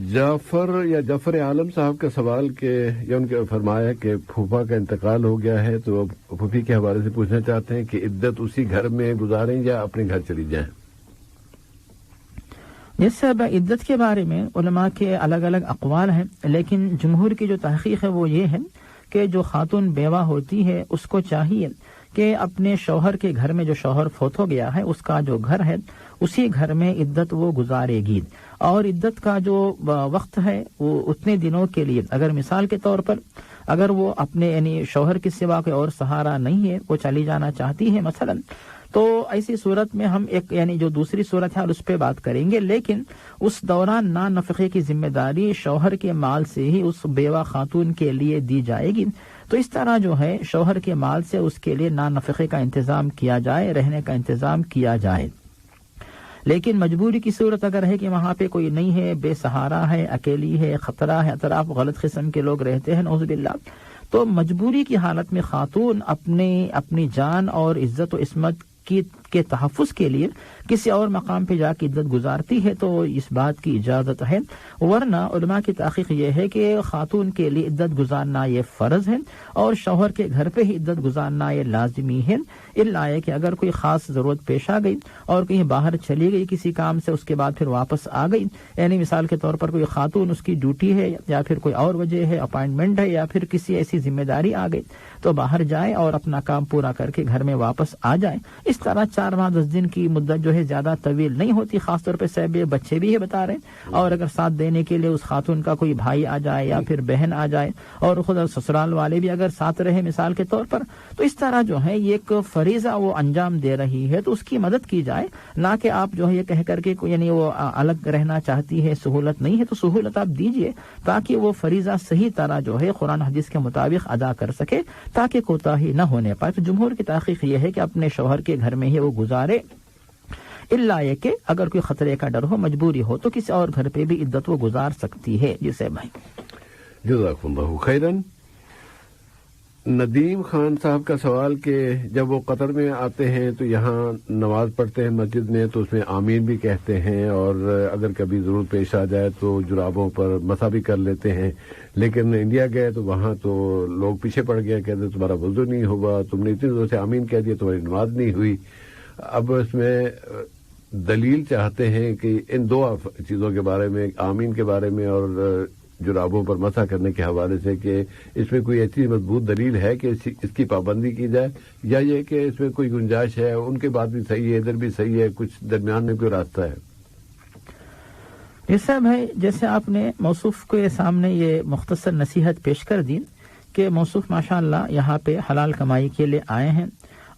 جعفر عالم صاحب کا سوال کہ یا ان کے فرمایا کہ پھوپھا کا انتقال ہو گیا ہے، تو اب پھوپھی کے حوالے سے پوچھنا چاہتے ہیں کہ عدت اسی گھر میں گزاریں یا اپنے گھر چلی جائیں. جس سے عدت کے بارے میں علماء کے الگ الگ اقوال ہیں، لیکن جمہور کی جو تحقیق ہے وہ یہ ہے کہ جو خاتون بیوہ ہوتی ہے اس کو چاہیے کہ اپنے شوہر کے گھر میں، جو شوہر فوت ہو گیا ہے اس کا جو گھر ہے اسی گھر میں عدت وہ گزارے گی. اور عدت کا جو وقت ہے وہ اتنے دنوں کے لیے، اگر مثال کے طور پر اگر وہ اپنے یعنی شوہر کے سوا کوئی اور سہارا نہیں ہے، وہ چلی جانا چاہتی ہے مثلا، تو ایسی صورت میں ہم ایک یعنی جو دوسری صورت ہے اس پہ بات کریں گے. لیکن اس دوران نان نفقے کی ذمہ داری شوہر کے مال سے ہی اس بیوہ خاتون کے لیے دی جائے گی. تو اس طرح جو ہے شوہر کے مال سے اس کے لیے نان نفقے کا انتظام کیا جائے، رہنے کا انتظام کیا جائے. لیکن مجبوری کی صورت اگر ہے کہ وہاں پہ کوئی نہیں ہے، بے سہارا ہے، اکیلی ہے، خطرہ ہے، اطراف غلط قسم کے لوگ رہتے ہیں نعوذ باللہ، تو مجبوری کی حالت میں خاتون اپنی جان اور عزت و عصمت کے تحفظ کے لیے کسی اور مقام پہ جا کے عدت گزارتی ہے، تو اس بات کی اجازت ہے. ورنہ علماء کی تحقیق یہ ہے کہ خاتون کے لیے عدت گزارنا یہ فرض ہے، اور شوہر کے گھر پہ ہی عدت گزارنا یہ لازمی ہے. الا ہے کہ اگر کوئی خاص ضرورت پیش آ گئی اور کہیں باہر چلی گئی کسی کام سے، اس کے بعد پھر واپس آ گئی، یعنی مثال کے طور پر کوئی خاتون اس کی ڈیوٹی ہے یا پھر کوئی اور وجہ ہے، اپائنٹمنٹ ہے، یا پھر کسی ایسی ذمہ داری آ گئی، تو باہر جائے اور اپنا کام پورا کر کے گھر میں واپس آ جائے. اس طرح 4 ماہ 10 دن کی مدت جو ہے زیادہ طویل نہیں ہوتی، خاص طور پہ صاحب بچے بھی ہے بتا رہے ہیں، اور اگر ساتھ دینے کے لیے اس خاتون کا کوئی بھائی آ جائے یا پھر بہن آ جائے، اور خود سسرال والے بھی اگر ساتھ رہے مثال کے طور پر، تو اس طرح جو ہے یہ ایک فریضہ وہ انجام دے رہی ہے، تو اس کی مدد کی جائے. نہ کہ آپ جو ہے یہ کہہ کر کے یعنی وہ الگ رہنا چاہتی ہے، سہولت نہیں ہے تو سہولت آپ دیجئے، تاکہ وہ فریضہ صحیح طرح جو ہے قرآن حدیث کے مطابق ادا کر سکے، تاکہ کوتاہی نہ ہونے پائے. تو جمہور کی تحقیق یہ ہے کہ اپنے شوہر کے گھر میں ہی وہ گزارے، الا یہ کہ اگر کوئی خطرے کا ڈر ہو، مجبوری ہو، تو کسی اور گھر پہ بھی عدت وہ گزار سکتی ہے. جسے بھائی جزاک اللہ خیرن. ندیم خان صاحب کا سوال کہ جب وہ قطر میں آتے ہیں تو یہاں نماز پڑھتے ہیں مسجد میں، تو اس میں آمین بھی کہتے ہیں، اور اگر کبھی ضرورت پیش آ جائے تو جرابوں پر مسح بھی کر لیتے ہیں. لیکن انڈیا گئے تو وہاں تو لوگ پیچھے پڑ گئے، کہتے تمہارا وضو نہیں ہوا، تم نے اتنی زور سے آمین کہہ دیا، تمہاری نماز نہیں ہوئی. اب اس میں دلیل چاہتے ہیں کہ ان 2 چیزوں کے بارے میں، آمین کے بارے میں اور جرابوں پر مسح کرنے کے حوالے سے، کہ اس میں کوئی ایسی مضبوط دلیل ہے کہ اس کی پابندی کی جائے، یا یہ کہ اس میں کوئی گنجائش ہے، ان کے بات بھی صحیح ہے، ادھر بھی صحیح ہے، کچھ درمیان میں کوئی راستہ ہے؟ یہ صاحب ہے جیسے آپ نے موصوف کے سامنے یہ مختصر نصیحت پیش کر دی کہ موصوف ماشاءاللہ یہاں پہ حلال کمائی کے لیے آئے ہیں،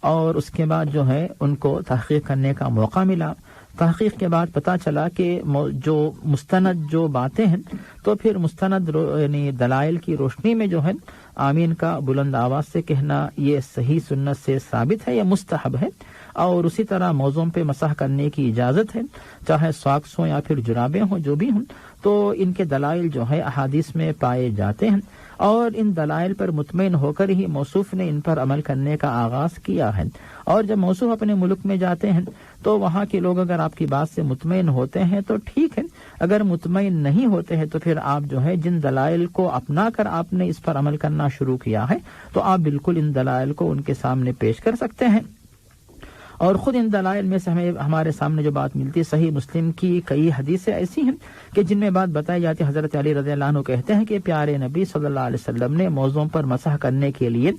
اور اس کے بعد جو ہے ان کو تحقیق کرنے کا موقع ملا، تحقیق کے بعد پتہ چلا کہ جو مستند جو باتیں ہیں تو پھر مستند یعنی دلائل کی روشنی میں جو ہے آمین کا بلند آواز سے کہنا یہ صحیح سنت سے ثابت ہے یا مستحب ہے. اور اسی طرح موزوں پہ مسح کرنے کی اجازت ہے، چاہے ساکس ہوں یا پھر جرابیں ہوں جو بھی ہوں، تو ان کے دلائل جو ہے احادیث میں پائے جاتے ہیں، اور ان دلائل پر مطمئن ہو کر ہی موصوف نے ان پر عمل کرنے کا آغاز کیا ہے. اور جب موصوف اپنے ملک میں جاتے ہیں تو وہاں کے لوگ اگر آپ کی بات سے مطمئن ہوتے ہیں تو ٹھیک ہے، اگر مطمئن نہیں ہوتے ہیں تو پھر آپ جو ہے جن دلائل کو اپنا کر آپ نے اس پر عمل کرنا شروع کیا ہے تو آپ بالکل ان دلائل کو ان کے سامنے پیش کر سکتے ہیں. اور خود ان دلائل میں سے ہمارے سامنے جو بات ملتی ہے، صحیح مسلم کی کئی حدیثیں ایسی ہیں کہ جن میں بات بتائی جاتی ہے. حضرت علی رضی اللہ عنہ کہتے ہیں کہ پیارے نبی صلی اللہ علیہ وسلم نے موضوع پر مسح کرنے کے لیے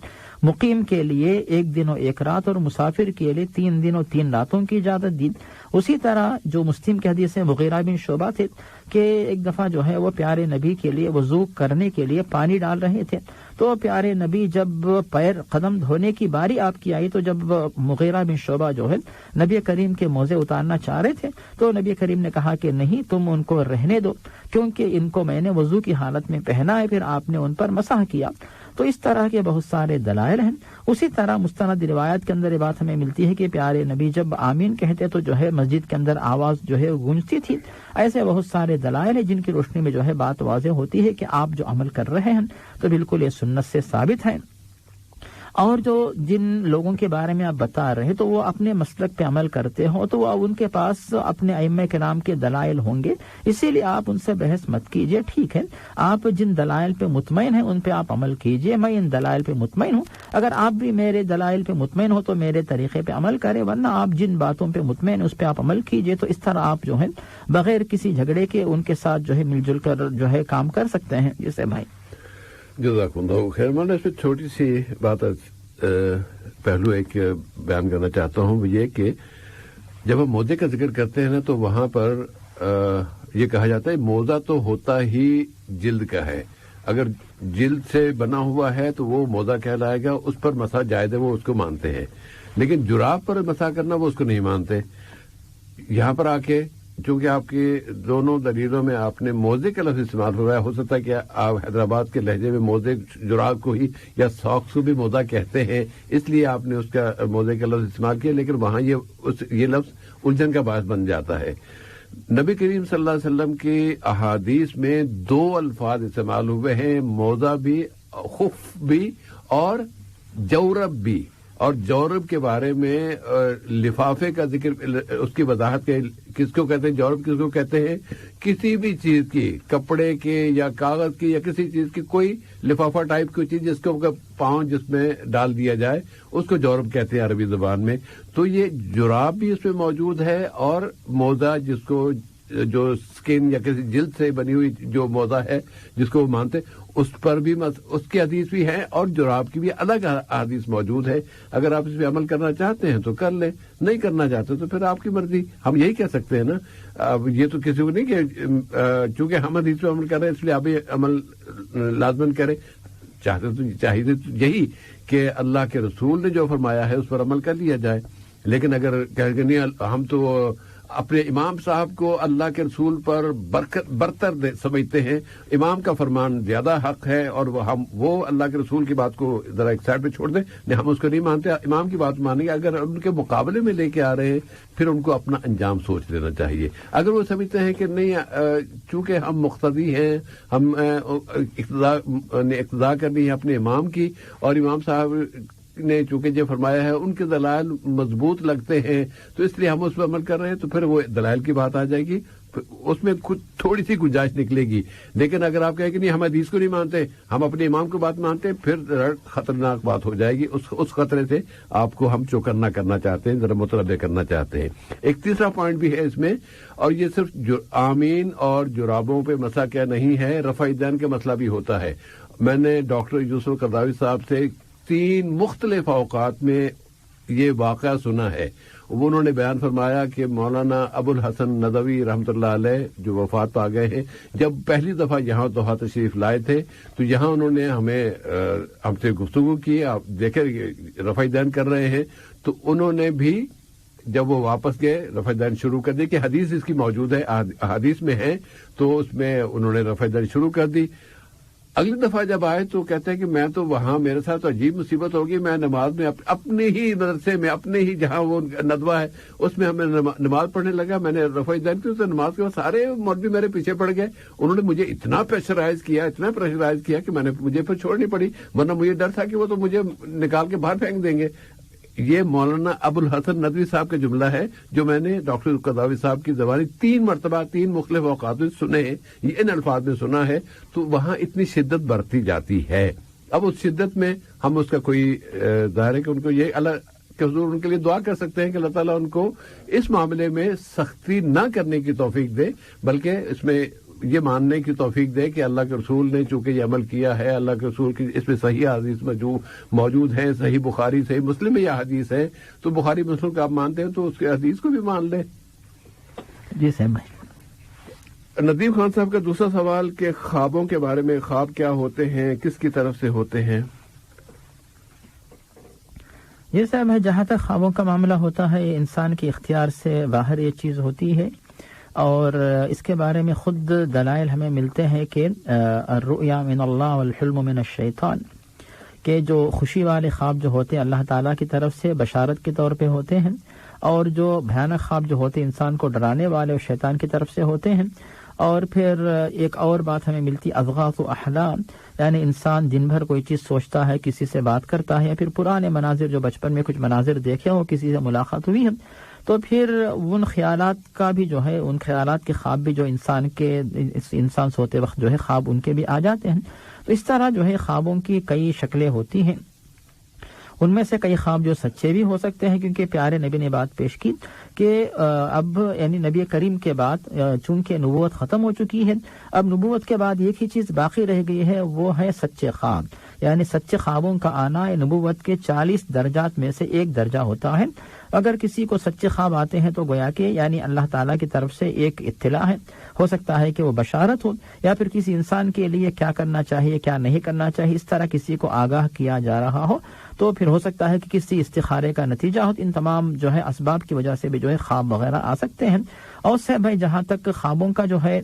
مقیم کے لیے 1 دن اور 1 رات اور مسافر کے لیے 3 دن اور 3 راتوں کی اجازت دی. اسی طرح جو مسلم کی حدیث ہے مغیرہ بن شعبہ تھے کہ ایک دفعہ جو ہے وہ پیارے نبی کے لیے وضو کرنے کے لیے پانی ڈال رہے تھے، تو پیارے نبی جب پیر قدم دھونے کی باری آپ کی آئی تو جب مغیرہ بن شعبہ جو ہے نبی کریم کے موزے اتارنا چاہ رہے تھے تو نبی کریم نے کہا کہ نہیں، تم ان کو رہنے دو کیونکہ ان کو میں نے وضو کی حالت میں پہنا ہے. پھر آپ نے ان پر مسح کیا. تو اس طرح کے بہت سارے دلائل ہیں. اسی طرح مستند روایت کے اندر یہ بات ہمیں ملتی ہے کہ پیارے نبی جب آمین کہتے تو جو ہے مسجد کے اندر آواز جو ہے گونجتی تھی. ایسے بہت سارے دلائل ہیں جن کی روشنی میں جو ہے بات واضح ہوتی ہے کہ آپ جو عمل کر رہے ہیں تو بالکل یہ سنت سے ثابت ہے. اور جو جن لوگوں کے بارے میں آپ بتا رہے تو وہ اپنے مسلک پہ عمل کرتے ہوں تو وہ ان کے پاس اپنے ائمہ کرام کے دلائل ہوں گے، اسی لیے آپ ان سے بحث مت کیجئے. ٹھیک ہے، آپ جن دلائل پہ مطمئن ہیں ان پہ آپ عمل کیجئے. میں ان دلائل پہ مطمئن ہوں، اگر آپ بھی میرے دلائل پہ مطمئن ہو تو میرے طریقے پہ عمل کریں، ورنہ آپ جن باتوں پہ مطمئن ہیں اس پہ آپ عمل کیجئے. تو اس طرح آپ جو ہے بغیر کسی جھگڑے کے ان کے ساتھ جو ہے مل جل کر جو ہے کام کر سکتے ہیں. جیسے بھائی جزاک اللہ خیر. میں اس میں چھوٹی سی بات پہلو ایک بیان کرنا چاہتا ہوں، وہ یہ کہ جب ہم موزے کا ذکر کرتے ہیں نا تو وہاں پر یہ کہا جاتا ہے موزہ تو ہوتا ہی جلد کا ہے، اگر جلد سے بنا ہوا ہے تو وہ موزہ کہلائے گا، اس پر مسح جائز ہے، وہ اس کو مانتے ہیں. لیکن جراب پر مسح کرنا وہ اس کو نہیں مانتے. یہاں پر آ کے چونکہ آپ کی دونوں دلیلوں میں آپ نے موزے کا لفظ استعمال ہوا ہے، ہو سکتا ہے کہ آپ حیدرآباد کے لہجے میں موزے جراب کو ہی یا ساکس کو بھی موزہ کہتے ہیں، اس لیے آپ نے اس کا موزے کا لفظ استعمال کیا، لیکن وہاں یہ لفظ الجھن کا باعث بن جاتا ہے. نبی کریم صلی اللہ علیہ وسلم کی احادیث میں 2 الفاظ استعمال ہوئے ہیں، موزہ بھی، خف بھی، اور جورب بھی. اور جورب کے بارے میں لفافے کا ذکر، اس کی وضاحت کس کو کہتے ہیں جورب، کس کو کہتے ہیں کسی بھی چیز کی، کپڑے کے یا کاغذ کی یا کسی چیز کی کوئی لفافہ ٹائپ کی چیز جس کو پاؤں جس میں ڈال دیا جائے اس کو جورب کہتے ہیں عربی زبان میں. تو یہ جراب بھی اس میں موجود ہے، اور موزہ جس کو جو سکن یا کسی جلد سے بنی ہوئی جو موزہ ہے جس کو وہ مانتے اس پر بھی اس کی حدیث بھی ہے، اور جراب کی بھی الگ حدیث موجود ہے. اگر آپ اس پہ عمل کرنا چاہتے ہیں تو کر لیں، نہیں کرنا چاہتے تو پھر آپ کی مرضی. ہم یہی کہہ سکتے ہیں نا، اب یہ تو کسی کو نہیں کہ چونکہ ہم حدیث پہ عمل کر رہے ہیں اس لیے آپ یہ عمل لازمن کریں. چاہیے یہی کہ اللہ کے رسول نے جو فرمایا ہے اس پر عمل کر لیا جائے. لیکن اگر کہ نہیں ہم تو اپنے امام صاحب کو اللہ کے رسول پر برتر سمجھتے ہیں، امام کا فرمان زیادہ حق ہے، اور وہ اللہ کے رسول کی بات کو ذرا ایک سائڈ پہ چھوڑ دیں، نہیں ہم اس کو نہیں مانتے، امام کی بات مانیں گے. اگر ان کے مقابلے میں لے کے آ رہے ہیں پھر ان کو اپنا انجام سوچ لینا چاہیے. اگر وہ سمجھتے ہیں کہ نہیں چونکہ ہم مقتدی ہیں، ہم اقتداء کرنی ہے اپنے امام کی، اور امام صاحب نے چونکہ جو فرمایا ہے ان کے دلائل مضبوط لگتے ہیں تو اس لیے ہم اس پر عمل کر رہے ہیں، تو پھر وہ دلائل کی بات آ جائے گی، اس میں کچھ تھوڑی سی گنجائش نکلے گی. لیکن اگر آپ کہیں کہ نہیں ہم حدیث کو نہیں مانتے، ہم اپنے امام کو بات مانتے ہیں، پھر خطرناک بات ہو جائے گی. اس خطرے سے آپ کو ہم چوکنا کرنا چاہتے ہیں، ذرا متنبع کرنا چاہتے ہیں. ایک تیسرا پوائنٹ بھی ہے اس میں، اور یہ صرف آمین اور جرابوں پہ مسا کیا نہیں ہے، رفع دین کا مسئلہ بھی ہوتا ہے. میں نے ڈاکٹر یوسف قرضاوی صاحب سے 3 مختلف اوقات میں یہ واقعہ سنا ہے. انہوں نے بیان فرمایا کہ مولانا ابو الحسن ندوی رحمۃ اللہ علیہ جو وفات پا گئے ہیں، جب پہلی دفعہ یہاں دوحہ تشریف لائے تھے تو یہاں انہوں نے ہم سے گفتگو کی. آپ دیکھیں رفع دین کر رہے ہیں تو انہوں نے بھی جب وہ واپس گئے رفع دین شروع کر دی کہ حدیث اس کی موجود ہے، حدیث میں ہے، تو اس میں انہوں نے رفع دین شروع کر دی۔ اگلی دفعہ جب آئے تو کہتے ہیں کہ میں تو وہاں میرے ساتھ تو عجیب مصیبت ہوگی، میں نماز میں اپنے ہی مدرسے میں، اپنے ہی جہاں وہ ندوہ ہے اس میں ہمیں نماز پڑھنے لگا، میں نے رفع دین کی تو نماز کے بعد سارے مولوی میرے پیچھے پڑ گئے، انہوں نے مجھے اتنا پریشرائز کیا کہ مجھے پھر چھوڑنی پڑی، ورنہ مجھے ڈر تھا کہ وہ تو مجھے نکال کے باہر پھینک دیں گے۔ یہ مولانا ابو الحسن ندوی صاحب کا جملہ ہے جو میں نے ڈاکٹر قضاوی صاحب کی زبانی 3 مرتبہ 3 مختلف اوقات میں سنے ہیں، یہ ان الفاظ میں سنا ہے، تو وہاں اتنی شدت برتی جاتی ہے۔ اب اس شدت میں ہم اس کا کوئی ظاہر ہے کہ ان کو یہ اللہ کے حضور ان کے لیے دعا کر سکتے ہیں کہ اللہ تعالیٰ ان کو اس معاملے میں سختی نہ کرنے کی توفیق دے، بلکہ اس میں یہ ماننے کی توفیق دے کہ اللہ کے رسول نے چونکہ یہ عمل کیا ہے، اللہ کے رسول کی اس میں صحیح حدیث موجود ہیں، صحیح بخاری صحیح مسلم میں یہ حدیث ہے، تو بخاری مسلم کا آپ مانتے ہیں تو اس کے حدیث کو بھی مان لیں۔ جی سیم بھائی۔ ندیم خان صاحب کا دوسرا سوال کہ خوابوں کے بارے میں، خواب کیا ہوتے ہیں، کس کی طرف سے ہوتے ہیں؟ یہ صاحب ہے، جہاں تک خوابوں کا معاملہ ہوتا ہے یہ انسان کے اختیار سے باہر یہ چیز ہوتی ہے، اور اس کے بارے میں خود دلائل ہمیں ملتے ہیں کہ الرؤیا من اللہ والحلم من الشیطان، کہ جو خوشی والے خواب جو ہوتے ہیں اللہ تعالیٰ کی طرف سے بشارت کے طور پہ ہوتے ہیں، اور جو بھیانک خواب جو ہوتے ہیں انسان کو ڈرانے والے اور شیطان کی طرف سے ہوتے ہیں۔ اور پھر ایک اور بات ہمیں ملتی اضغاث احلام، یعنی انسان دن بھر کوئی چیز سوچتا ہے، کسی سے بات کرتا ہے، یا پھر پرانے مناظر جو بچپن میں کچھ مناظر دیکھے ہو، کسی سے ملاقات ہوئی ہے، تو پھر ان خیالات کا بھی جو ہے، ان خیالات کے خواب بھی جو انسان سوتے وقت جو ہے خواب ان کے بھی آ جاتے ہیں۔ تو اس طرح جو ہے خوابوں کی کئی شکلیں ہوتی ہیں، ان میں سے کئی خواب جو سچے بھی ہو سکتے ہیں، کیونکہ پیارے نبی نے بات پیش کی کہ اب یعنی نبی کریم کے بعد چونکہ نبوت ختم ہو چکی ہے، اب نبوت کے بعد ایک ہی چیز باقی رہ گئی ہے، وہ ہے سچے خواب، یعنی سچے خوابوں کا آنا نبوت کے 40 درجات میں سے ایک درجہ ہوتا ہے۔ اگر کسی کو سچے خواب آتے ہیں تو گویا کہ یعنی اللہ تعالیٰ کی طرف سے ایک اطلاع ہے، ہو سکتا ہے کہ وہ بشارت ہو، یا پھر کسی انسان کے لیے کیا کرنا چاہیے کیا نہیں کرنا چاہیے اس طرح کسی کو آگاہ کیا جا رہا ہو، تو پھر ہو سکتا ہے کہ کسی استخارے کا نتیجہ ہو۔ ان تمام جو ہے اسباب کی وجہ سے بھی جو ہے خواب وغیرہ آ سکتے ہیں۔ اور سے بھائی جہاں تک خوابوں کا جو ہے،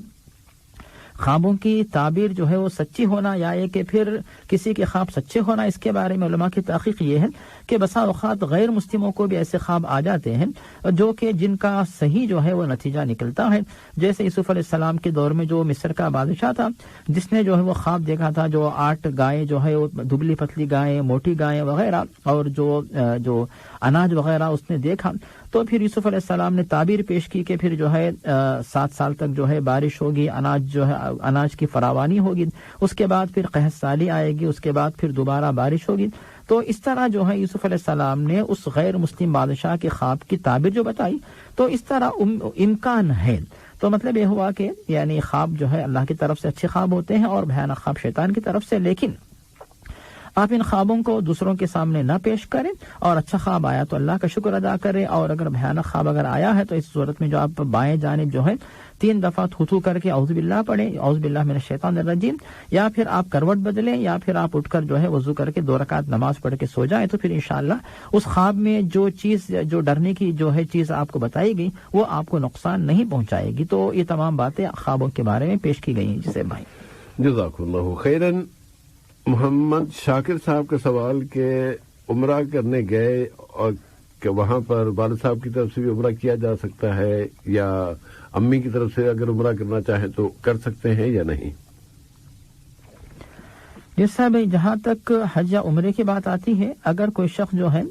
خوابوں کی تعبیر جو ہے وہ سچی ہونا یا یہ کہ پھر کسی کے خواب سچے ہونا، اس کے بارے میں علماء کی تحقیق یہ ہے کہ بسا اوقات غیر مسلموں کو بھی ایسے خواب آ جاتے ہیں جو کہ جن کا صحیح جو ہے وہ نتیجہ نکلتا ہے۔ جیسے یوسف علیہ السلام کے دور میں جو مصر کا بادشاہ تھا، جس نے جو ہے وہ خواب دیکھا تھا، جو 8 گائیں جو ہے وہ دبلی پتلی گائیں، موٹی گائیں وغیرہ، اور جو اناج وغیرہ اس نے دیکھا، تو پھر یوسف علیہ السلام نے تعبیر پیش کی کہ پھر جو ہے 7 سال تک جو ہے بارش ہوگی، اناج کی فراوانی ہوگی، اس کے بعد پھر قحط سالی آئے گی، اس کے بعد پھر دوبارہ بارش ہوگی۔ تو اس طرح جو ہے یوسف علیہ السلام نے اس غیر مسلم بادشاہ کے خواب کی تعبیر جو بتائی، تو اس طرح امکان ہے۔ تو مطلب یہ ہوا کہ یعنی خواب جو ہے اللہ کی طرف سے اچھے خواب ہوتے ہیں اور بھیانک خواب شیطان کی طرف سے، لیکن آپ ان خوابوں کو دوسروں کے سامنے نہ پیش کریں، اور اچھا خواب آیا تو اللہ کا شکر ادا کریں، اور اگر بھیانک خواب اگر آیا ہے تو اس صورت میں جو آپ بائیں جانب جو ہے 3 دفعہ تھوتھو کر کے اعوذ باللہ پڑھیں، اعوذ باللہ من الشیطان الرجیم، یا پھر آپ کروٹ بدلیں، یا پھر آپ اٹھ کر جو ہے وضو کر کے 2 رکعت نماز پڑھ کے سو جائیں، تو پھر انشاءاللہ اس خواب میں جو ڈرنے کی جو ہے چیز آپ کو بتائی گئی وہ آپ کو نقصان نہیں پہنچائے گی۔ تو یہ تمام باتیں خوابوں کے بارے میں پیش کی گئی ہیں۔ جسے بھائی جزاک اللہ خیراً۔ محمد شاکر صاحب کا سوال کہ عمرہ کرنے گئے اور کہ وہاں پر والد صاحب کی طرف سے بھی عمرہ کیا جا سکتا ہے، یا امی کی طرف سے اگر عمرہ کرنا چاہیں تو کر سکتے ہیں یا نہیں؟ جس صاحب جہاں تک حج یا عمرے کی بات آتی ہے، اگر کوئی شخص جو ہے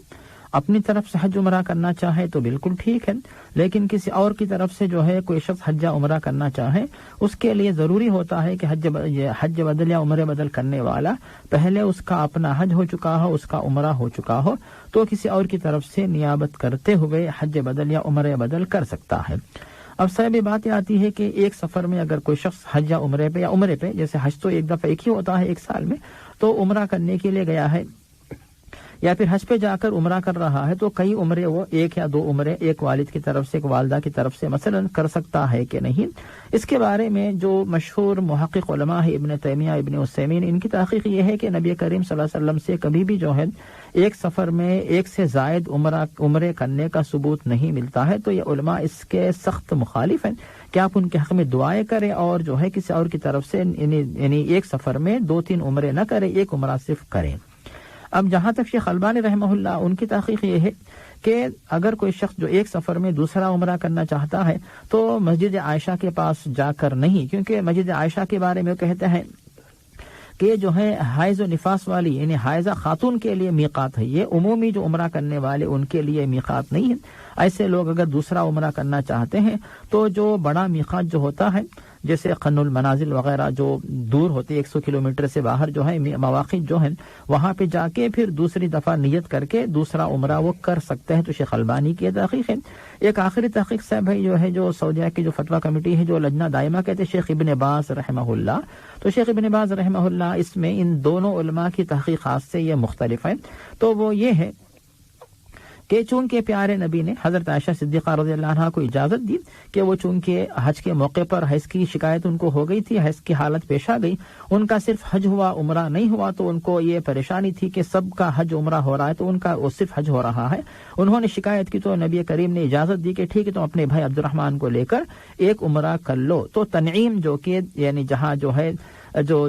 اپنی طرف سے حج عمرہ کرنا چاہے تو بالکل ٹھیک ہے، لیکن کسی اور کی طرف سے جو ہے کوئی شخص حج یا عمرہ کرنا چاہے، اس کے لیے ضروری ہوتا ہے کہ حج بدل یا عمرے بدل کرنے والا پہلے اس کا اپنا حج ہو چکا ہو، اس کا عمرہ ہو چکا ہو، تو کسی اور کی طرف سے نیابت کرتے ہوئے حج بدل یا عمرے بدل کر سکتا ہے۔ اب صاحب یہ بات آتی ہے کہ ایک سفر میں اگر کوئی شخص حج یا عمرے پہ جیسے حج تو ایک دفعہ ایک ہی ہوتا ہے ایک سال میں، تو عمرہ کرنے کے لیے گیا ہے، یا پھر حج پہ جا کر عمرہ کر رہا ہے تو کئی عمرے وہ ایک یا دو عمرے ایک والد کی طرف سے ایک والدہ کی طرف سے مثلا کر سکتا ہے کہ نہیں. اس کے بارے میں جو مشہور محقق علماء ہے ابن تیمیہ ابن عثیمین، ان کی تحقیق یہ ہے کہ نبی کریم صلی اللہ علیہ وسلم سے کبھی بھی جو ہے ایک سفر میں ایک سے زائد عمرے کرنے کا ثبوت نہیں ملتا ہے. تو یہ علماء اس کے سخت مخالف ہیں کہ آپ ان کے حق میں دعائیں کریں اور جو ہے کسی اور کی طرف سے یعنی ایک سفر میں 2-3 عمرے نہ کریں، ایک عمرہ صرف کریں. اب جہاں تک شیخ البانی رحمہ اللہ، ان کی تحقیق یہ ہے کہ اگر کوئی شخص جو ایک سفر میں دوسرا عمرہ کرنا چاہتا ہے تو مسجد عائشہ کے پاس جا کر نہیں، کیونکہ مسجد عائشہ کے بارے میں کہتے ہیں کہ جو ہے حائض و نفاس والی یعنی حائضہ خاتون کے لیے میقات ہے، یہ عمومی جو عمرہ کرنے والے ان کے لیے میقات نہیں ہے. ایسے لوگ اگر دوسرا عمرہ کرنا چاہتے ہیں تو جو بڑا میقات جو ہوتا ہے جیسے قن المنازل وغیرہ جو دور ہوتے 100 کلومیٹر سے باہر جو ہے مواقع جو ہیں وہاں پہ جا کے پھر دوسری دفعہ نیت کر کے دوسرا عمرہ وہ کر سکتے ہیں. تو شیخ البانی کی تحقیق ہے. ایک آخری تحقیق صاحب ہے جو ہے جو سعودیہ کی جو فتویٰ کمیٹی ہے جو لجنہ دائمہ کہتے ہیں شیخ ابن باز رحمہ اللہ. تو شیخ ابن باز رحمہ اللہ اس میں ان دونوں علماء کی تحقیقات سے یہ مختلف ہے. تو وہ یہ ہے کہ چونکہ پیارے نبی نے حضرت عائشہ صدیقہ رضی اللہ عنہا کو اجازت دی کہ وہ چونکہ حج کے موقع پر حیض کی شکایت ان کو ہو گئی تھی، حیض کی حالت پیش آ گئی، ان کا صرف حج ہوا عمرہ نہیں ہوا، تو ان کو یہ پریشانی تھی کہ سب کا حج عمرہ ہو رہا ہے تو ان کا وہ صرف حج ہو رہا ہے. انہوں نے شکایت کی تو نبی کریم نے اجازت دی کہ ٹھیک ہے تم اپنے بھائی عبد الرحمن کو لے کر ایک عمرہ کر لو. تو تنعیم جو کہ یعنی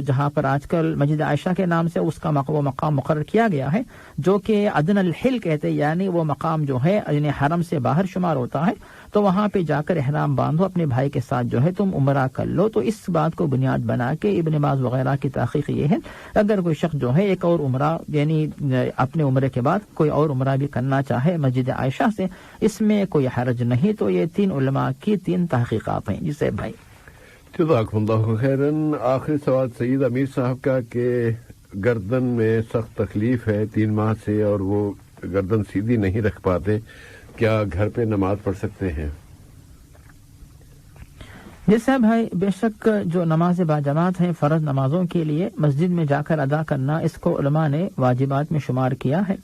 جہاں پر آج کل مسجد عائشہ کے نام سے اس کا وہ مقام مقرر کیا گیا ہے جو کہ ادنی الحل کہتے ہیں، یعنی وہ مقام جو ہے یعنی حرم سے باہر شمار ہوتا ہے، تو وہاں پہ جا کر احرام باندھو اپنے بھائی کے ساتھ جو ہے تم عمرہ کر لو. تو اس بات کو بنیاد بنا کے ابن باز وغیرہ کی تحقیق یہ ہے اگر کوئی شخص جو ہے ایک اور عمرہ یعنی اپنے عمرے کے بعد کوئی اور عمرہ بھی کرنا چاہے مسجد عائشہ سے، اس میں کوئی حرج نہیں. تو یہ 3 علماء کی 3 تحقیقات ہیں. جسے بھائی جزاکم اللہ خیراً. آخری سوال سعید امیر صاحب کا کہ گردن میں سخت تکلیف ہے 3 ماہ سے اور وہ گردن سیدھی نہیں رکھ پاتے، کیا گھر پہ نماز پڑھ سکتے ہیں؟ جیسا بھائی بے شک جو نماز باجماعت ہیں فرض نمازوں کے لیے مسجد میں جا کر ادا کرنا اس کو علماء نے واجبات میں شمار کیا ہے،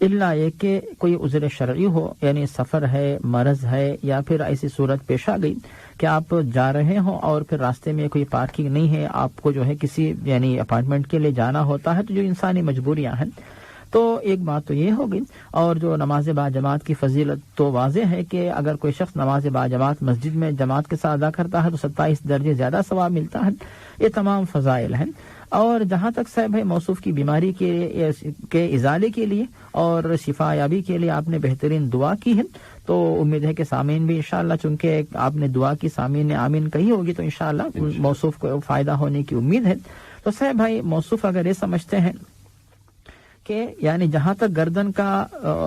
الا یہ کہ کوئی عذر شرعی ہو یعنی سفر ہے، مرض ہے یا پھر ایسی صورت پیش آ گئی کہ آپ جا رہے ہوں اور پھر راستے میں کوئی پارکنگ نہیں ہے، آپ کو جو ہے کسی یعنی اپارٹمنٹ کے لیے جانا ہوتا ہے، تو جو انسانی مجبوریاں ہیں. تو ایک بات تو یہ ہوگی. اور جو نماز باجماعت کی فضیلت تو واضح ہے کہ اگر کوئی شخص نماز باجماعت مسجد میں جماعت کے ساتھ ادا کرتا ہے تو 27 درجے زیادہ ثواب ملتا ہے. یہ تمام فضائل ہیں. اور جہاں تک صاحب ہے موصوف کی بیماری کے ازالے کے لیے اور شفا یابی کے لیے آپ نے بہترین دعا کی ہے، تو امید ہے کہ سامعین بھی انشاءاللہ چونکہ آپ نے دعا کی سامعین نے آمین کہی ہوگی تو انشاءاللہ موصوف کو فائدہ ہونے کی امید ہے. تو صاحب بھائی موصوف اگر یہ سمجھتے ہیں کہ یعنی جہاں تک گردن کا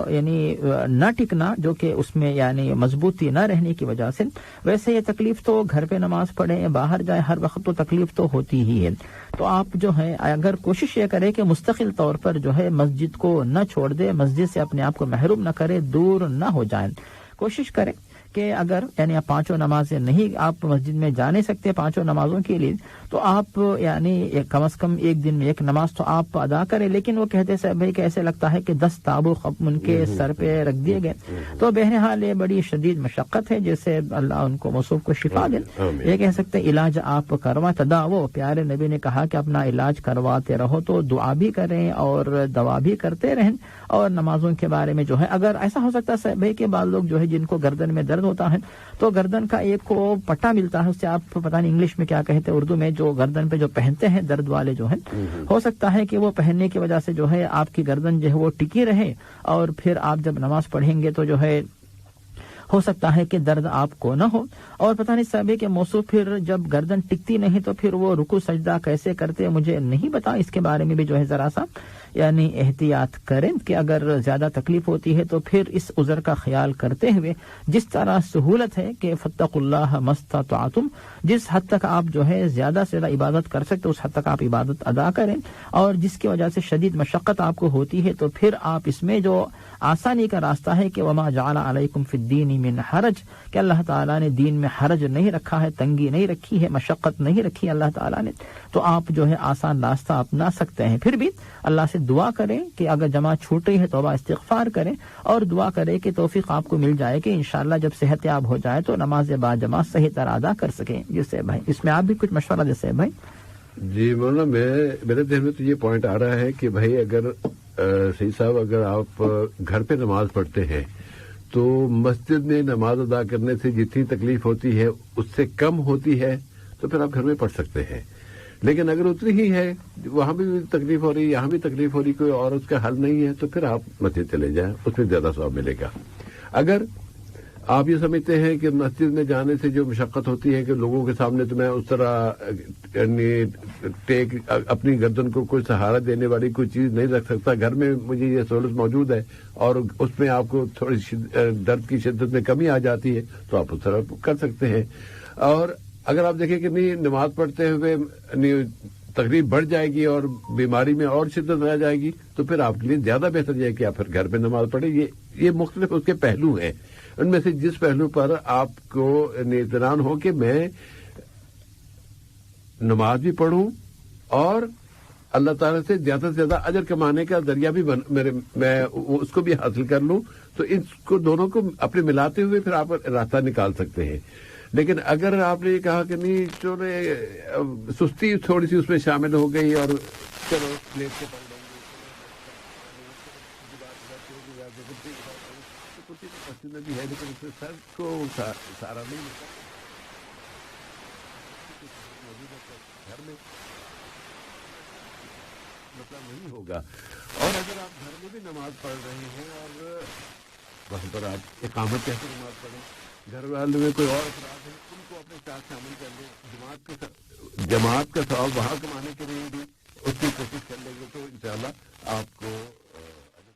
یعنی نہ ٹکنا جو کہ اس میں یعنی مضبوطی نہ رہنے کی وجہ سے، ویسے یہ تکلیف تو گھر پہ نماز پڑھیں باہر جائے ہر وقت تو تکلیف تو ہوتی ہی ہے. تو آپ جو ہے اگر کوشش یہ کریں کہ مستقل طور پر جو ہے مسجد کو نہ چھوڑ دے، مسجد سے اپنے آپ کو محروم نہ کرے، دور نہ ہو جائیں. کوشش کریں کہ اگر یعنی آپ 5 نمازیں نہیں آپ مسجد میں جا نہیں سکتے 5 نمازوں کے لیے، تو آپ یعنی کم از کم ایک دن میں 1 نماز تو آپ ادا کریں. لیکن وہ کہتے ہیں بھائی کہ ایسے لگتا ہے کہ 10 تابوت ان کے سر پہ رکھ دیے گئے، تو بہرحال یہ بڑی شدید مشقت ہے، جیسے اللہ ان کو موصوف کو شفا دے. یہ کہہ سکتے علاج آپ کروا تداو، پیارے نبی نے کہا کہ اپنا علاج کرواتے رہو، تو دعا بھی کریں اور دوا بھی کرتے رہیں. اور نمازوں کے بارے میں جو ہے اگر ایسا ہو سکتا ہے بھائی کہ بعض لوگ جو ہے جن کو گردن میں درد ہوتا ہے تو گردن کا ایک کو پٹا ملتا ہے، اس سے آپ پتہ نہیں انگلش میں کیا کہتے ہیں، اردو میں جو گردن پہ جو پہنتے ہیں درد والے جو ہیں، ہو سکتا ہے کہ وہ پہننے کی وجہ سے جو ہے آپ کی گردن جو ہے وہ ٹکی رہے اور پھر آپ جب نماز پڑھیں گے تو جو ہے ہو سکتا ہے کہ درد آپ کو نہ ہو. اور پتہ نہیں صاحب کہ موصوف پھر جب گردن ٹکتی نہیں تو پھر وہ رکوع سجدہ کیسے کرتے مجھے نہیں پتا، اس کے بارے میں بھی جو ہے ذرا سا یعنی احتیاط کریں کہ اگر زیادہ تکلیف ہوتی ہے تو پھر اس عذر کا خیال کرتے ہوئے جس طرح سہولت ہے کہ فاتقوا اللہ ما استطعتم، جس حد تک آپ جو ہے زیادہ سے زیادہ عبادت کر سکتے اس حد تک آپ عبادت ادا کریں. اور جس کی وجہ سے شدید مشقت آپ کو ہوتی ہے تو پھر آپ اس میں جو آسانی کا راستہ ہے کہ وما جعل علیکم فی الدین الدین من حرج کہ اللہ تعالیٰ نے دین میں حرج نہیں رکھا ہے، تنگی نہیں رکھی ہے، مشقت نہیں رکھی اللہ تعالیٰ نے، تو آپ جو ہے آسان راستہ اپنا سکتے ہیں۔ پھر بھی اللہ سے دعا کریں کہ اگر جماعت چھوٹ رہی ہے توبہ استغفار کریں اور دعا کریں کہ توفیق آپ کو مل جائے کہ انشاءاللہ جب صحت یاب ہو جائے تو نماز با جماعت صحیح طرح ادا کر سکیں۔ جی سیب بھائی، اس میں آپ بھی کچھ مشورہ دے سیب بھائی۔ جی مولانا، میرے ذہن میں تو یہ پوائنٹ آ رہا ہے کہ بھائی اگر سید صاحب اگر آپ گھر پہ نماز پڑھتے ہیں تو مسجد میں نماز ادا کرنے سے جتنی تکلیف ہوتی ہے اس سے کم ہوتی ہے تو پھر آپ گھر میں پڑھ سکتے ہیں، لیکن اگر اتنی ہی ہے، وہاں بھی تکلیف ہو رہی، یہاں بھی تکلیف ہو رہی، کوئی اور اس کا حل نہیں ہے، تو پھر آپ مسجد چلے جائیں، اس میں زیادہ ثواب ملے گا۔ اگر آپ یہ سمجھتے ہیں کہ مسجد میں جانے سے جو مشقت ہوتی ہے کہ لوگوں کے سامنے تو میں اس طرح اپنی گردن کو کوئی سہارا دینے والی کوئی چیز نہیں رکھ سکتا، گھر میں مجھے یہ سہولت موجود ہے اور اس میں آپ کو تھوڑی درد کی شدت میں کمی آ جاتی ہے تو آپ اس طرح کر سکتے ہیں۔ اور اگر آپ دیکھیں کہ نہیں نماز پڑھتے ہوئے تکلیف بڑھ جائے گی اور بیماری میں اور شدت آ جائے گی تو پھر آپ کے لیے زیادہ بہتر ہے کہ آپ پھر گھر پہ نماز پڑھیں۔ یہ مختلف اس کے پہلو ہیں، ان میں سے جس پہلو پر آپ کو اطمینان ہو کہ میں نماز بھی پڑھوں اور اللہ تعالیٰ سے زیادہ اجر کمانے کا ذریعہ بھی میں اس کو بھی حاصل کر لوں، تو ان کو دونوں کو اپنے ملاتے ہوئے پھر آپ راستہ نکال سکتے ہیں۔ لیکن اگر آپ نے یہ کہا کہ نہیں چلو سستی تھوڑی سی اس میں شامل ہو گئی اور چلو پلیٹ سے پڑھ لیں گے میں بھی ہے لیکن اس میں سر کو سارا نہیں گھر میں مطلب نہیں ہوگا۔ اور اگر آپ گھر میں بھی نماز پڑھ رہے ہیں اور وہاں پر آپ اقامت کیسے نماز پڑھیں، گھر والوں میں کوئی اور افراد ہیں ان کو اپنے ساتھ شامل کر لیں، جماعت کا ثواب وہاں کمانے کے لیے بھی اس کی کوشش کر لیں گے تو انشاءاللہ آپ کو